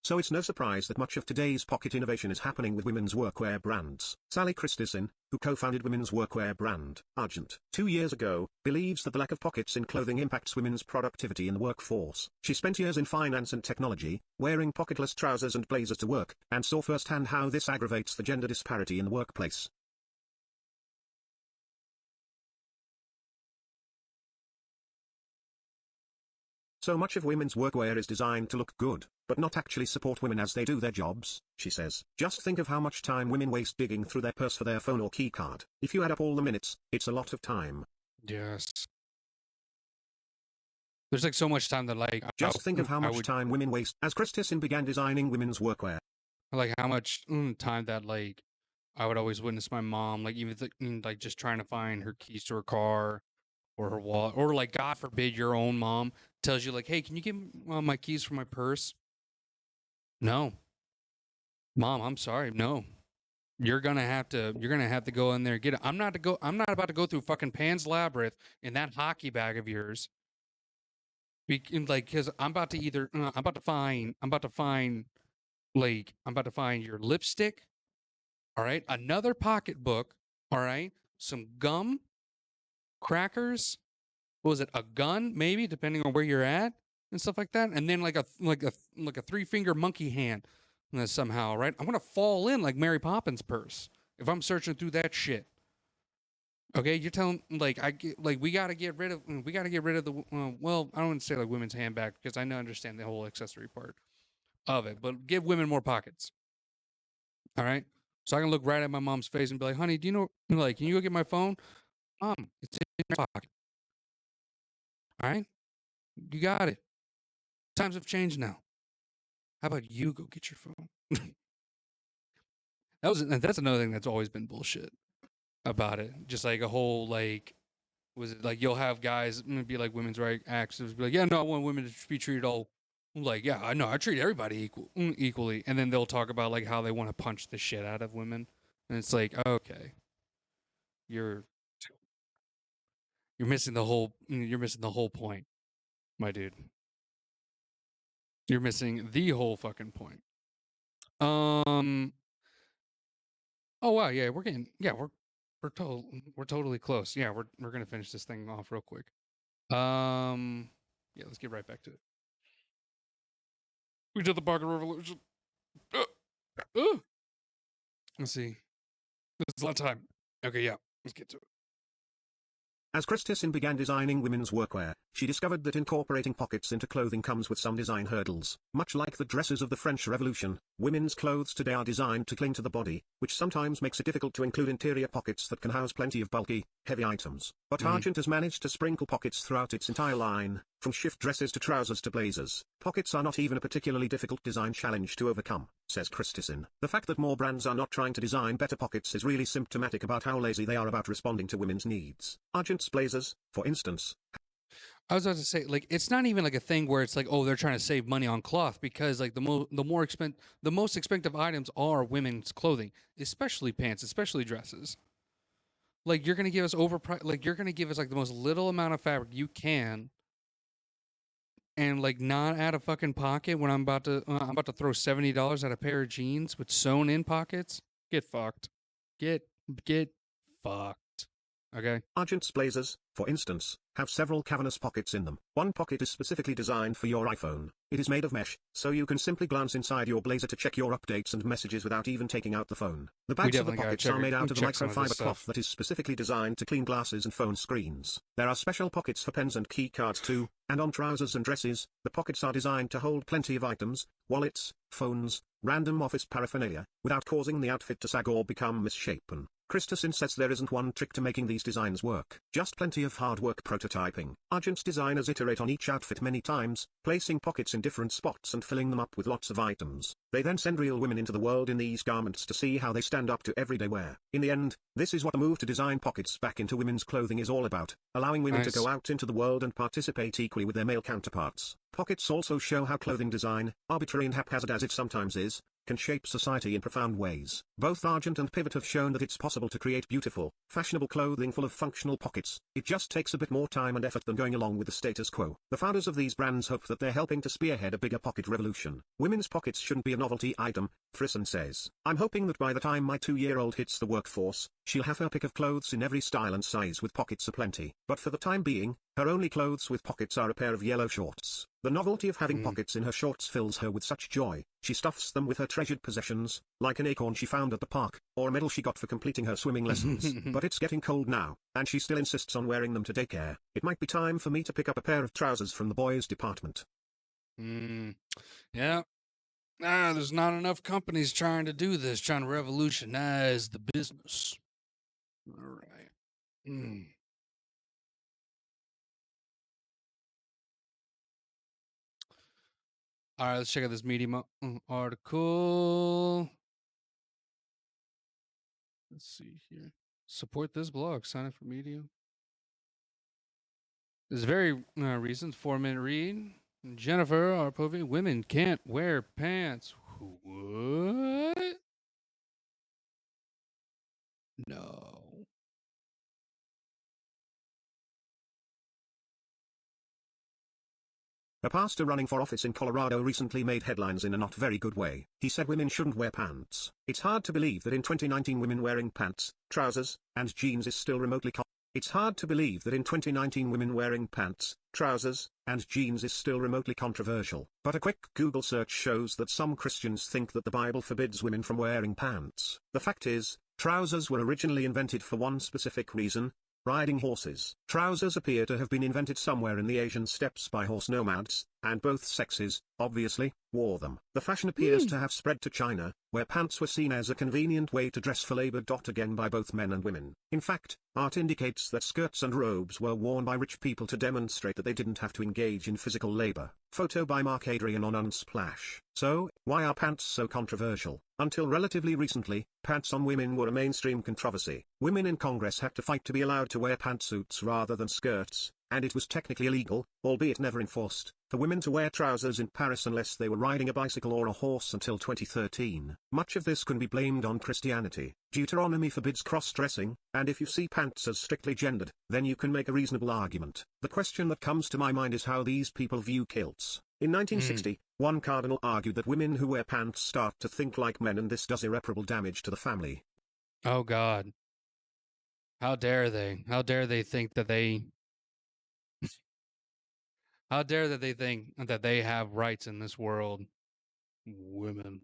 So it's no surprise that much of today's pocket innovation is happening with women's workwear brands. Sally Christensen, who co-founded women's workwear brand, Argent, 2 years ago, believes that the lack of pockets in clothing impacts women's productivity in the workforce. She spent years in finance and technology, wearing pocketless trousers and blazers to work, and saw firsthand how this aggravates the gender disparity in the workplace. So much of women's workwear is designed to look good, but not actually support women as they do their jobs, she says. Just think of how much time women waste digging through their purse for their phone or key card. If you add up all the minutes, it's a lot of time. Yes. There's like so much time that like Just think of how much time women waste. As Christensen began designing women's workwear, like how much time that like I would always witness my mom, like even like just trying to find her keys to her car or her wallet, or like God forbid your own mom tells you like, hey, can you give my keys for my purse? No, mom, I'm sorry, no. You're gonna have to go in there and get it. I'm not about to go through fucking Pan's Labyrinth in that hockey bag of yours. Because I'm about to find your lipstick, all right, another pocketbook, all right, some gum, crackers, what was it, a gun maybe, depending on where you're at and stuff like that, and then like a 3-finger monkey hand somehow, right? I'm gonna fall in like Mary Poppins' purse if I'm searching through that shit. Okay, you're telling we got to get rid of the well, I don't want to say like women's handbag because I know understand the whole accessory part of it, but give women more pockets. All right, so I can look right at my mom's face and be like, "Honey, do you know like can you go get my phone? Mom, it's in your pocket. All right, you got it. Times have changed now. How about you go get your phone?" That's another thing that's always been bullshit about it. Just like a whole like was it like you'll have guys be like women's right activists be like, yeah, no, I want women to be treated all like, yeah, I know, I treat everybody equally, and then they'll talk about like how they want to punch the shit out of women, and it's like, okay, you're you're missing the whole point, my dude. You're missing the whole fucking point. Um. Oh wow, yeah, we're totally close. Yeah, we're gonna finish this thing off real quick. Yeah, let's get right back to it. We did the pocket revolution. Uh, uh. Let's see. This is a lot of time. Okay, yeah, let's get to it. As Christison began designing women's workwear, she discovered that incorporating pockets into clothing comes with some design hurdles. Much like the dresses of the French Revolution, women's clothes today are designed to cling to the body, which sometimes makes it difficult to include interior pockets that can house plenty of bulky, heavy items. But Argent has managed to sprinkle pockets throughout its entire line, from shift dresses to trousers to blazers. Pockets are not even a particularly difficult design challenge to overcome, says Christison. The fact that more brands are not trying to design better pockets is really symptomatic about how lazy they are about responding to women's needs. Argent's blazers, for instance. I was about to say, like, it's not even like a thing where it's like, oh, they're trying to save money on cloth because like the most expensive items are women's clothing, especially pants, especially dresses. Like you're gonna give us you're gonna give us like the most little amount of fabric you can, and like not add a fucking pocket when I'm about to throw $70 at a pair of jeans with sewn in pockets. Get fucked. Get fucked. Okay. Argent's blazers, for instance, have several cavernous pockets in them. One pocket is specifically designed for your iPhone. It is made of mesh, so you can simply glance inside your blazer to check your updates and messages without even taking out the phone. The backs of the pockets are made out of a microfiber cloth that is specifically designed to clean glasses and phone screens. There are special pockets for pens and key cards too, and on trousers and dresses, the pockets are designed to hold plenty of items, wallets, phones, random office paraphernalia, without causing the outfit to sag or become misshapen. Christison says there isn't one trick to making these designs work, just plenty of hard work prototyping. Argent's designers iterate on each outfit many times, placing pockets in different spots and filling them up with lots of items. They then send real women into the world in these garments to see how they stand up to everyday wear. In the end, this is what the move to design pockets back into women's clothing is all about, allowing women to go out into the world and participate equally with their male counterparts. Pockets also show how clothing design, arbitrary and haphazard as it sometimes is, can shape society in profound ways. Both Argent and Pivot have shown that it's possible to create beautiful, fashionable clothing full of functional pockets. It just takes a bit more time and effort than going along with the status quo. The founders of these brands hope that they're helping to spearhead a bigger pocket revolution. Women's pockets shouldn't be a novelty item, Frisson says. I'm hoping that by the time my 2-year-old hits the workforce, she'll have her pick of clothes in every style and size with pockets aplenty. But for the time being, her only clothes with pockets are a pair of yellow shorts. The novelty of having pockets in her shorts fills her with such joy. She stuffs them with her treasured possessions, like an acorn she found at the park, or a medal she got for completing her swimming lessons. But it's getting cold now, and she still insists on wearing them to daycare. It might be time for me to pick up a pair of trousers from the boys' department. Yeah. There's not enough companies trying to do this, trying to revolutionize the business. All right. All right, let's check out this Medium article. Let's see here. Support this blog. Sign up for Medium. This is very recent. 4-minute read. Jennifer Arpovi. Women can't wear pants. What? No. A pastor running for office in Colorado recently made headlines in a not very good way. He said women shouldn't wear pants. It's hard to believe that in 2019 women wearing pants, trousers, and jeans is still remotely It's hard to believe that in 2019 women wearing pants, trousers, and jeans is still remotely controversial. But a quick Google search shows that some Christians think that the Bible forbids women from wearing pants. The fact is, trousers were originally invented for one specific reason, riding horses. Trousers appear to have been invented somewhere in the Asian steppes by horse nomads, and both sexes, obviously, wore them. The fashion appears to have spread to China, where pants were seen as a convenient way to dress for labor. Again by both men and women. In fact, art indicates that skirts and robes were worn by rich people to demonstrate that they didn't have to engage in physical labor. Photo by Mark Adrian on Unsplash. So, why are pants so controversial? Until relatively recently, pants on women were a mainstream controversy. Women in Congress had to fight to be allowed to wear pantsuits rather than skirts, and it was technically illegal, albeit never enforced, for women to wear trousers in Paris unless they were riding a bicycle or a horse until 2013. Much of this can be blamed on Christianity. Deuteronomy forbids cross-dressing, and if you see pants as strictly gendered, then you can make a reasonable argument. The question that comes to my mind is how these people view kilts. In 1960, one cardinal argued that women who wear pants start to think like men and this does irreparable damage to the family. Oh God. How dare they? How dare they think that they how dare that they think that they have rights in this world? Women.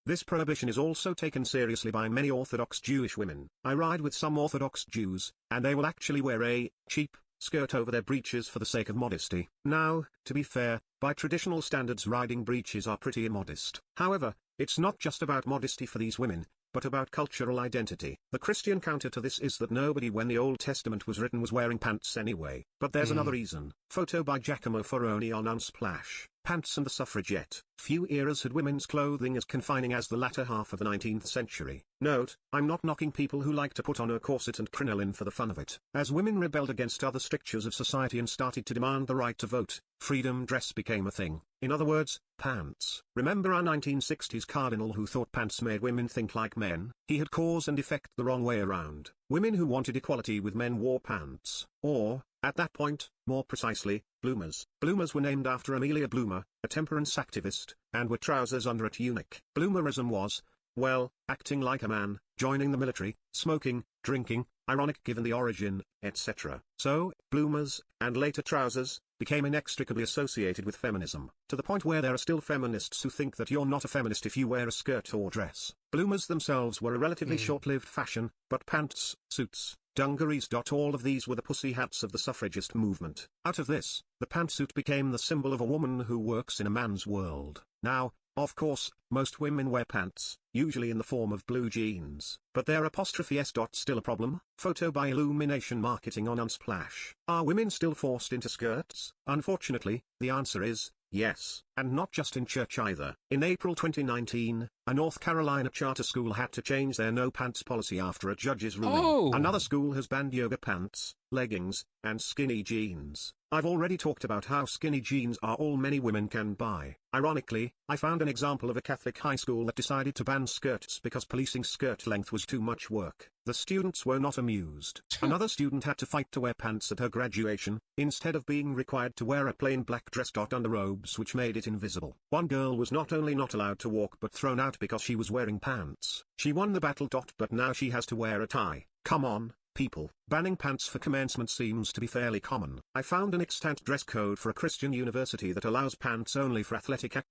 This prohibition is also taken seriously by many Orthodox Jewish women. I ride with some Orthodox Jews, and they will actually wear a cheap skirt over their breeches for the sake of modesty. Now, to be fair, by traditional standards riding breeches are pretty immodest. However, it's not just about modesty for these women, but about cultural identity. The Christian counter to this is that nobody when the Old Testament was written was wearing pants anyway. But there's another reason. Photo by Giacomo Foroni on Unsplash. Pants and the suffragette. Few eras had women's clothing as confining as the latter half of the 19th century. Note, I'm not knocking people who like to put on a corset and crinoline for the fun of it. As women rebelled against other strictures of society and started to demand the right to vote, freedom dress became a thing. In other words, pants. Remember our 1960s cardinal who thought pants made women think like men? He had cause and effect the wrong way around. Women who wanted equality with men wore pants. Or, at that point, more precisely, bloomers. Bloomers were named after Amelia Bloomer, a temperance activist, and were trousers under a tunic. Bloomerism was, well, acting like a man, joining the military, smoking, drinking, ironic given the origin, etc. So, bloomers, and later trousers, became inextricably associated with feminism, to the point where there are still feminists who think that you're not a feminist if you wear a skirt or dress. Bloomers themselves were a relatively short-lived fashion, but pants, suits, dungarees. All of these were the pussy hats of the suffragist movement. Out of this, the pantsuit became the symbol of a woman who works in a man's world. Now, of course, most women wear pants, usually in the form of blue jeans. But their apostrophe s. Still a problem? Photo by Illumination Marketing on Unsplash. Are women still forced into skirts? Unfortunately, the answer is yes, and not just in church either. In April 2019, a North Carolina charter school had to change their no pants policy after a judge's ruling. Another school has banned yoga pants, leggings, and skinny jeans. I've already talked about how skinny jeans are all many women can buy. Ironically, I found an example of a Catholic high school that decided to ban skirts because policing skirt length was too much work. The students were not amused. Another student had to fight to wear pants at her graduation, instead of being required to wear a plain black dress. Underrobes which made it invisible. One girl was not only not allowed to walk but thrown out because she was wearing pants. She won the battle. But now she has to wear a tie. Come on, people. Banning pants for commencement seems to be fairly common. I found an extant dress code for a Christian university that allows pants only for athletic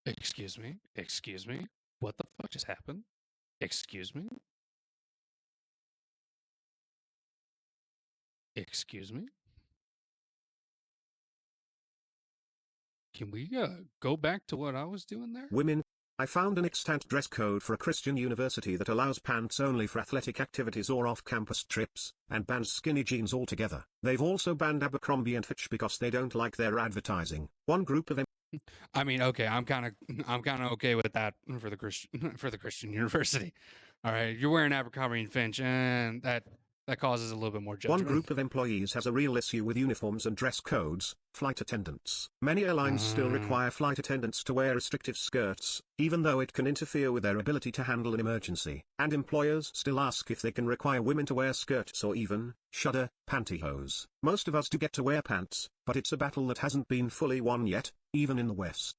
Excuse me? Excuse me? What the fuck just happened? Excuse me? Excuse me? Can we go back to what I was doing there? women. I found an extant dress code for a Christian university that allows pants only for athletic activities or off-campus trips, and bans skinny jeans altogether. They've also banned Abercrombie and Fitch because they don't like their advertising. One group of I mean, okay, I'm kind of okay with that for the Christian university. All right, you're wearing Abercrombie and Finch, and that causes a little bit more judgment. One group of employees has a real issue with uniforms and dress codes: flight attendants. Many airlines still require flight attendants to wear restrictive skirts, even though it can interfere with their ability to handle an emergency. And employers still ask if they can require women to wear skirts or even, shudder, pantyhose. Most of us do get to wear pants, but it's a battle that hasn't been fully won yet, even in the West.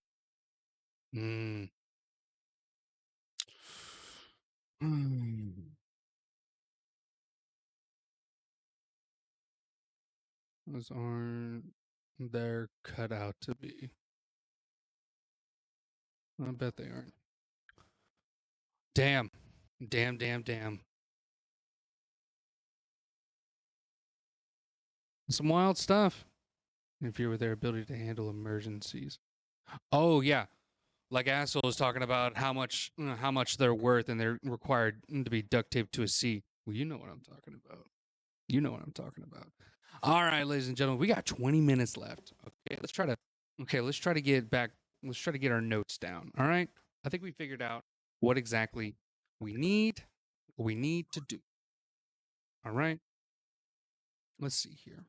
Those aren't they're cut out to be. I bet they aren't. Damn. Damn. Some wild stuff. Interfere with their ability to handle emergencies. Oh yeah, like asshole was talking about how much they're worth and they're required to be duct taped to a seat. Well, you know what I'm talking about. You know what I'm talking about. All right, ladies and gentlemen, we got 20 minutes left. Okay, let's try to get back. Let's try to get our notes down. All right. I think we figured out what exactly we need to do. All right. Let's see here.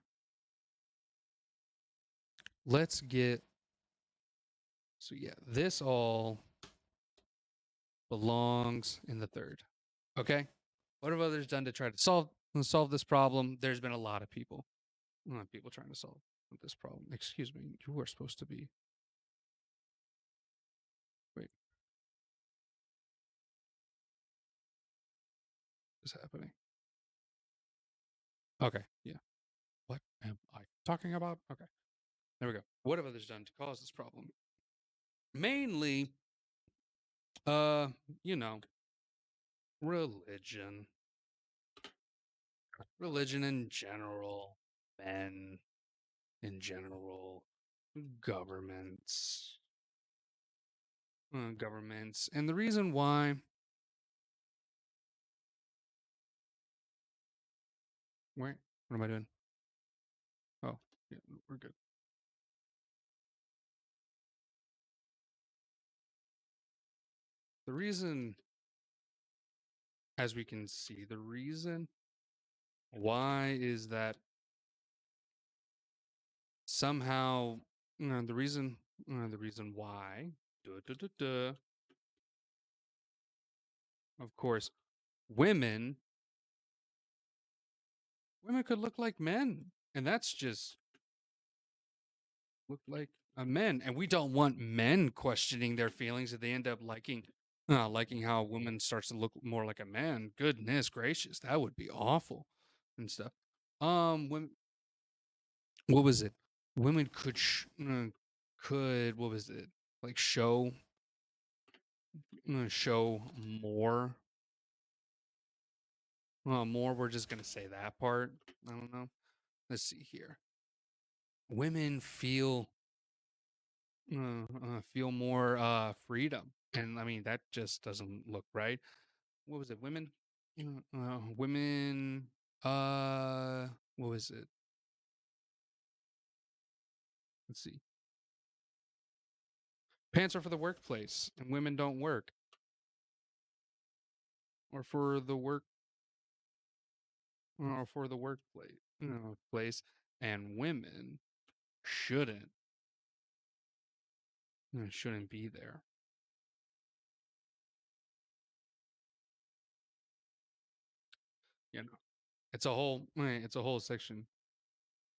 Let's get so yeah, this all belongs in the third. Okay. What have others done to try to solve this problem? There's been a lot of people trying to solve this problem. Excuse me, you are supposed to be. Wait, what's happening? Okay, yeah. What am I talking about? Okay, there we go. What have others done to cause this problem? Mainly, uh, you know, religion, religion in general, men in general, governments, governments, and the reason why. Wait, what am I doing? Oh, yeah, we're good. The reason, as we can see, the reason why is that somehow the reason why, duh, duh, duh, duh, of course, women women could look like men, and that's just look like a men, and we don't want men questioning their feelings if they end up liking how a woman starts to look more like a man. Goodness gracious, that would be awful and stuff. Women, what was it? Women could what was it? Like show more. More. We're just gonna say that part. I don't know. Let's see here. Women feel more freedom, and I mean that just doesn't look right. What was it? Women. What was it? Let's see. Pants are for the workplace, and women don't work, or for the workplace, place, and women shouldn't shouldn't be there. You know, it's a whole section.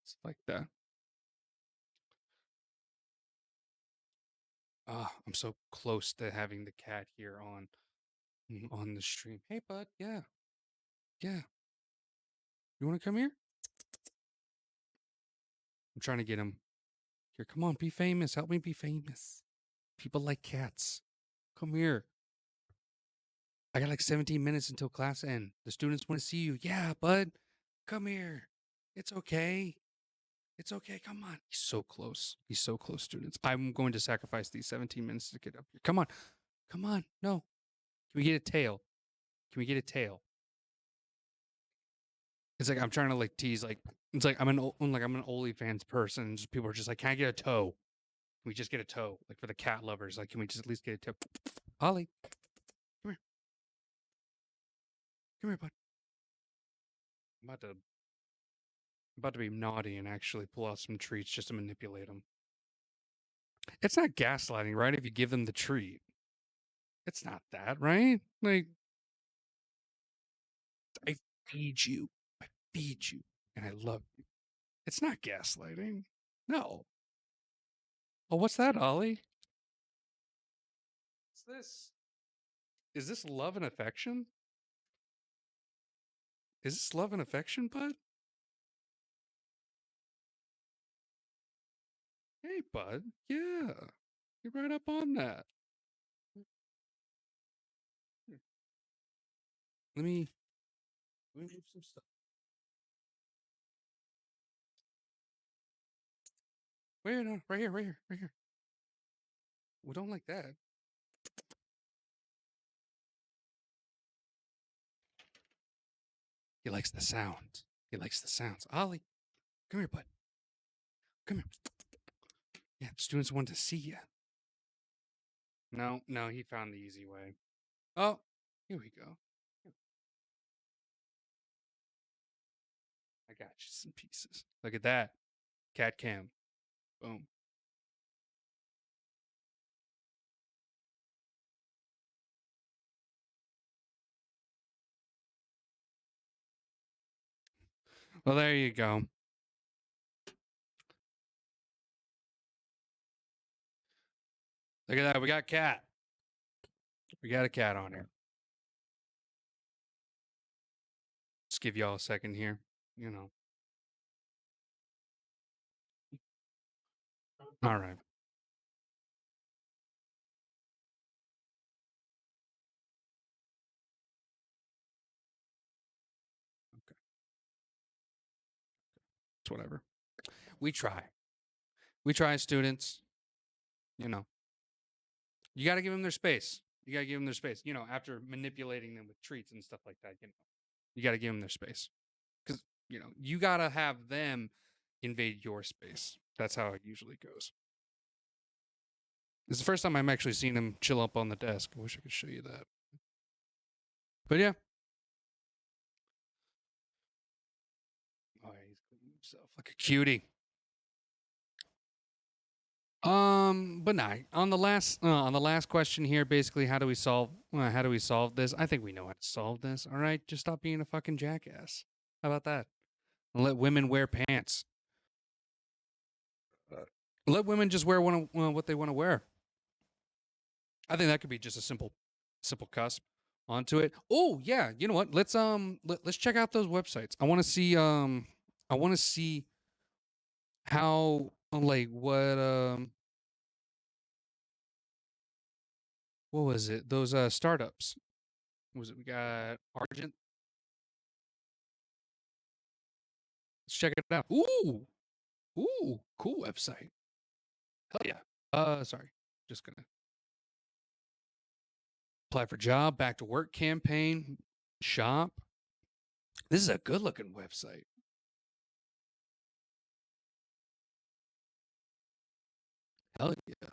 It's like that. I'm so close to having the cat here on the stream. Hey, bud. Yeah, yeah. You want to come here? I'm trying to get him here. Come on, be famous. Help me be famous. People like cats. Come here. I got like 17 minutes until class end. The students want to see you. Yeah, bud. Come here. It's okay. It's okay. Come on. He's so close. He's so close, students. I'm going to sacrifice these 17 minutes to get up here. Come on. Come on. No. Can we get a tail? Can we get a tail? It's like I'm trying to like tease like it's like I'm an OnlyFans person. Just people are just like, can I get a toe? Can we just get a toe? Like for the cat lovers, like can we just at least get a toe? Ollie, come here, come here, bud. I'm about to be naughty and actually pull out some treats just to manipulate them. It's not gaslighting, right? If you give them the treat, it's not that, right? Like I feed you, and I love you. It's not gaslighting. No. Oh, what's that, Ollie? What's this? Is this love and affection? Is this love and affection, bud? Hey, bud. Yeah. You're right up on that. Here, let me move some stuff. Wait, no, right here, right here, right here. We don't like that. He likes the sound. He likes the sounds. Ollie, come here, bud. Come here. Yeah, students want to see you. No, no, he found the easy way. Oh, here we go. I got you some pieces. Look at that. Cat cam. Boom. Well, there you go. Look at that. We got cat. We got a cat on here. Just give y'all a second here. You know. All right. Okay. It's whatever. We try. We try, students. You know. You got to give them their space. You got to give them their space. You know, after manipulating them with treats and stuff like that, you got to give them their space. Because, you got to have them invade your space. That's how it usually goes. It's the first time I'm actually seen him chill up on the desk. I wish I could show you that. But yeah. Oh, yeah, he's cleaning himself like a cutie. But nah. On the last question here, basically, how do we solve this? I think we know how to solve this. All right, just stop being a fucking jackass. How about that? And let women wear pants. Let women just wear what they want to wear. I think that could be just a simple cusp onto it. Oh yeah, you know what? Let's check out those websites. I want to see how like what was it? Those startups. What was it? We got Argent. Let's check it out. Ooh, cool website. Hell yeah. Sorry. Just gonna apply for job, back to work campaign, shop. This is a good looking website. Hell yeah.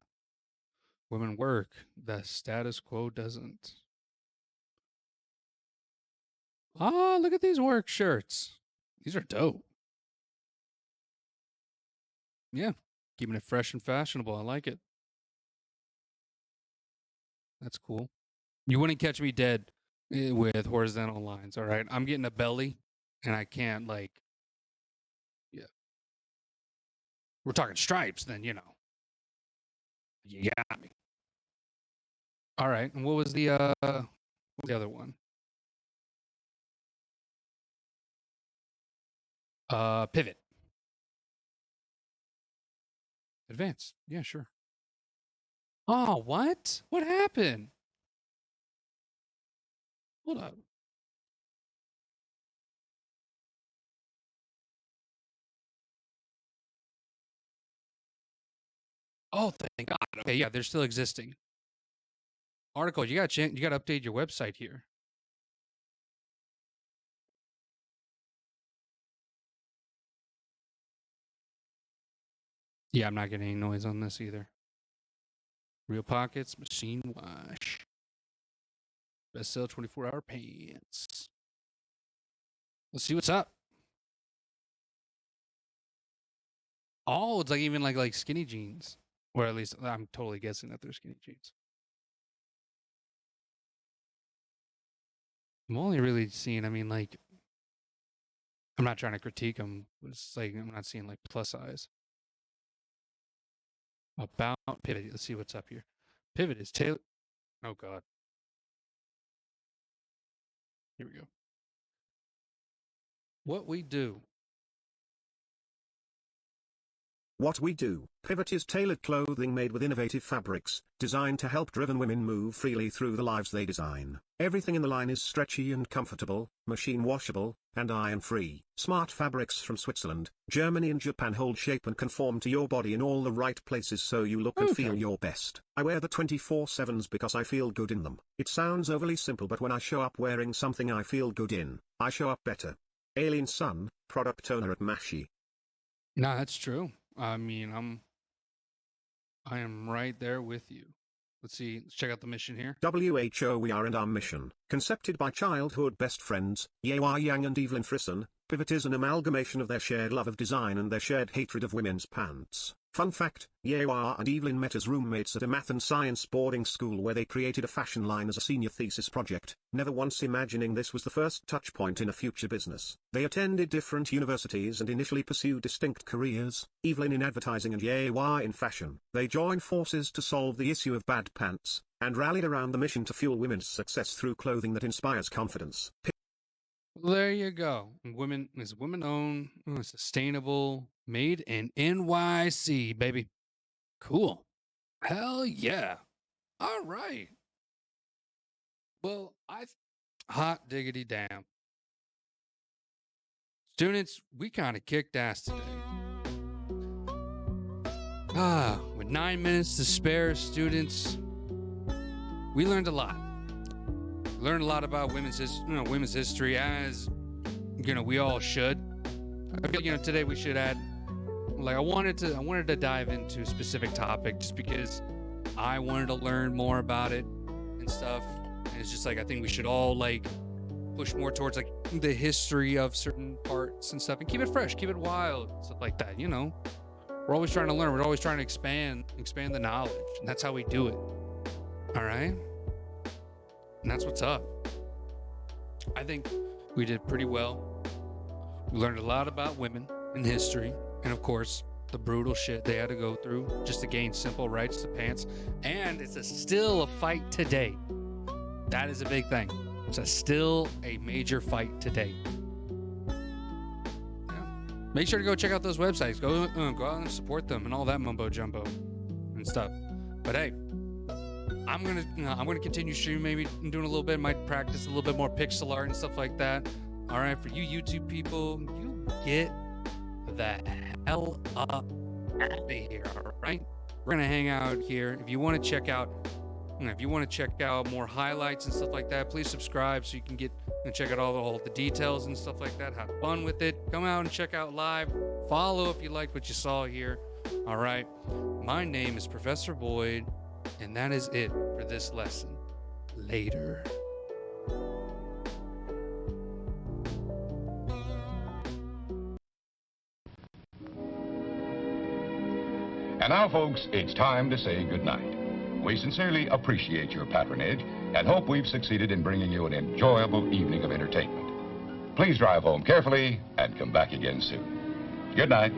Women work. The status quo doesn't. Oh, look at these work shirts. These are dope. Yeah. Keeping it fresh and fashionable. I like it. That's cool. You wouldn't catch me dead with horizontal lines, all right? I'm getting a belly and I can't yeah. We're talking stripes then, You got me. All right. And what was the other one? Pivot. Advanced. Yeah, sure. Oh, what? What happened? Hold up. Oh, thank God. Okay, yeah, they're still existing. Article, you got to update your website here. Yeah, I'm not getting any noise on this either. Real pockets, machine wash. Best sell 24-hour pants. Let's see what's up. Oh, it's like even like skinny jeans. Or at least I'm totally guessing that they're skinny jeans. I'm only really seeing, like, I'm not trying to critique them. It's like, I'm not seeing like plus size. About pivot. Let's see what's up here. Pivot is tailor. Oh, God. Here we go. What we do What we do. Pivot is tailored clothing made with innovative fabrics, designed to help driven women move freely through the lives they design. Everything in the line is stretchy and comfortable, machine washable, and iron-free. Smart fabrics from Switzerland, Germany and Japan hold shape and conform to your body in all the right places so you look and feel your best. I wear the 24/7s because I feel good in them. It sounds overly simple, but when I show up wearing something I feel good in, I show up better. Alien Sun, product owner at Mashi. No, that's true. I mean, I am right there with you. Let's see. Let's check out the mission here. WHO We Are and Our Mission. Concepted by childhood best friends, Yehua Yang and Evelyn Frisson, Pivot is an amalgamation of their shared love of design and their shared hatred of women's pants. Fun fact, Yehua and Evelyn met as roommates at a math and science boarding school where they created a fashion line as a senior thesis project, never once imagining this was the first touch point in a future business. They attended different universities and initially pursued distinct careers, Evelyn in advertising and Yehua in fashion. They joined forces to solve the issue of bad pants, and rallied around the mission to fuel women's success through clothing that inspires confidence. Well, there you go. Women is women-owned, sustainable, made in NYC, baby. Cool. Hell yeah. All right. Well, hot diggity damn. Students, we kind of kicked ass today. With 9 minutes to spare, students, we learned a lot. Learned a lot about women's history, as we all should. I feel today we should add, I wanted to dive into a specific topic just because I wanted to learn more about it and stuff. And it's just I think we should all push more towards the history of certain parts and stuff, and keep it fresh, keep it wild, stuff like that. We're always trying to learn. We're always trying to expand the knowledge, and that's how we do it. All right. And that's what's up. I think we did pretty well. We learned a lot about women in history, and of course, the brutal shit they had to go through just to gain simple rights to pants. And it's still a fight today. That is a big thing. It's still a major fight today. Yeah. Make sure to go check out those websites. Go out and support them and all that mumbo jumbo and stuff. But hey, I'm gonna continue streaming, maybe doing a little bit, might practice a little bit more pixel art and stuff like that. All right, for you YouTube people, you get the hell up out of here. All right, we're gonna hang out here. If you want to check out more highlights and stuff like that, please subscribe so you can get and check out all the details and stuff like that. Have fun with it. Come out and check out live. Follow if you like what you saw here. All right, my name is Professor Boyd. And that is it for this lesson. Later. And now, folks, it's time to say goodnight. We sincerely appreciate your patronage and hope we've succeeded in bringing you an enjoyable evening of entertainment. Please drive home carefully and come back again soon. Good night.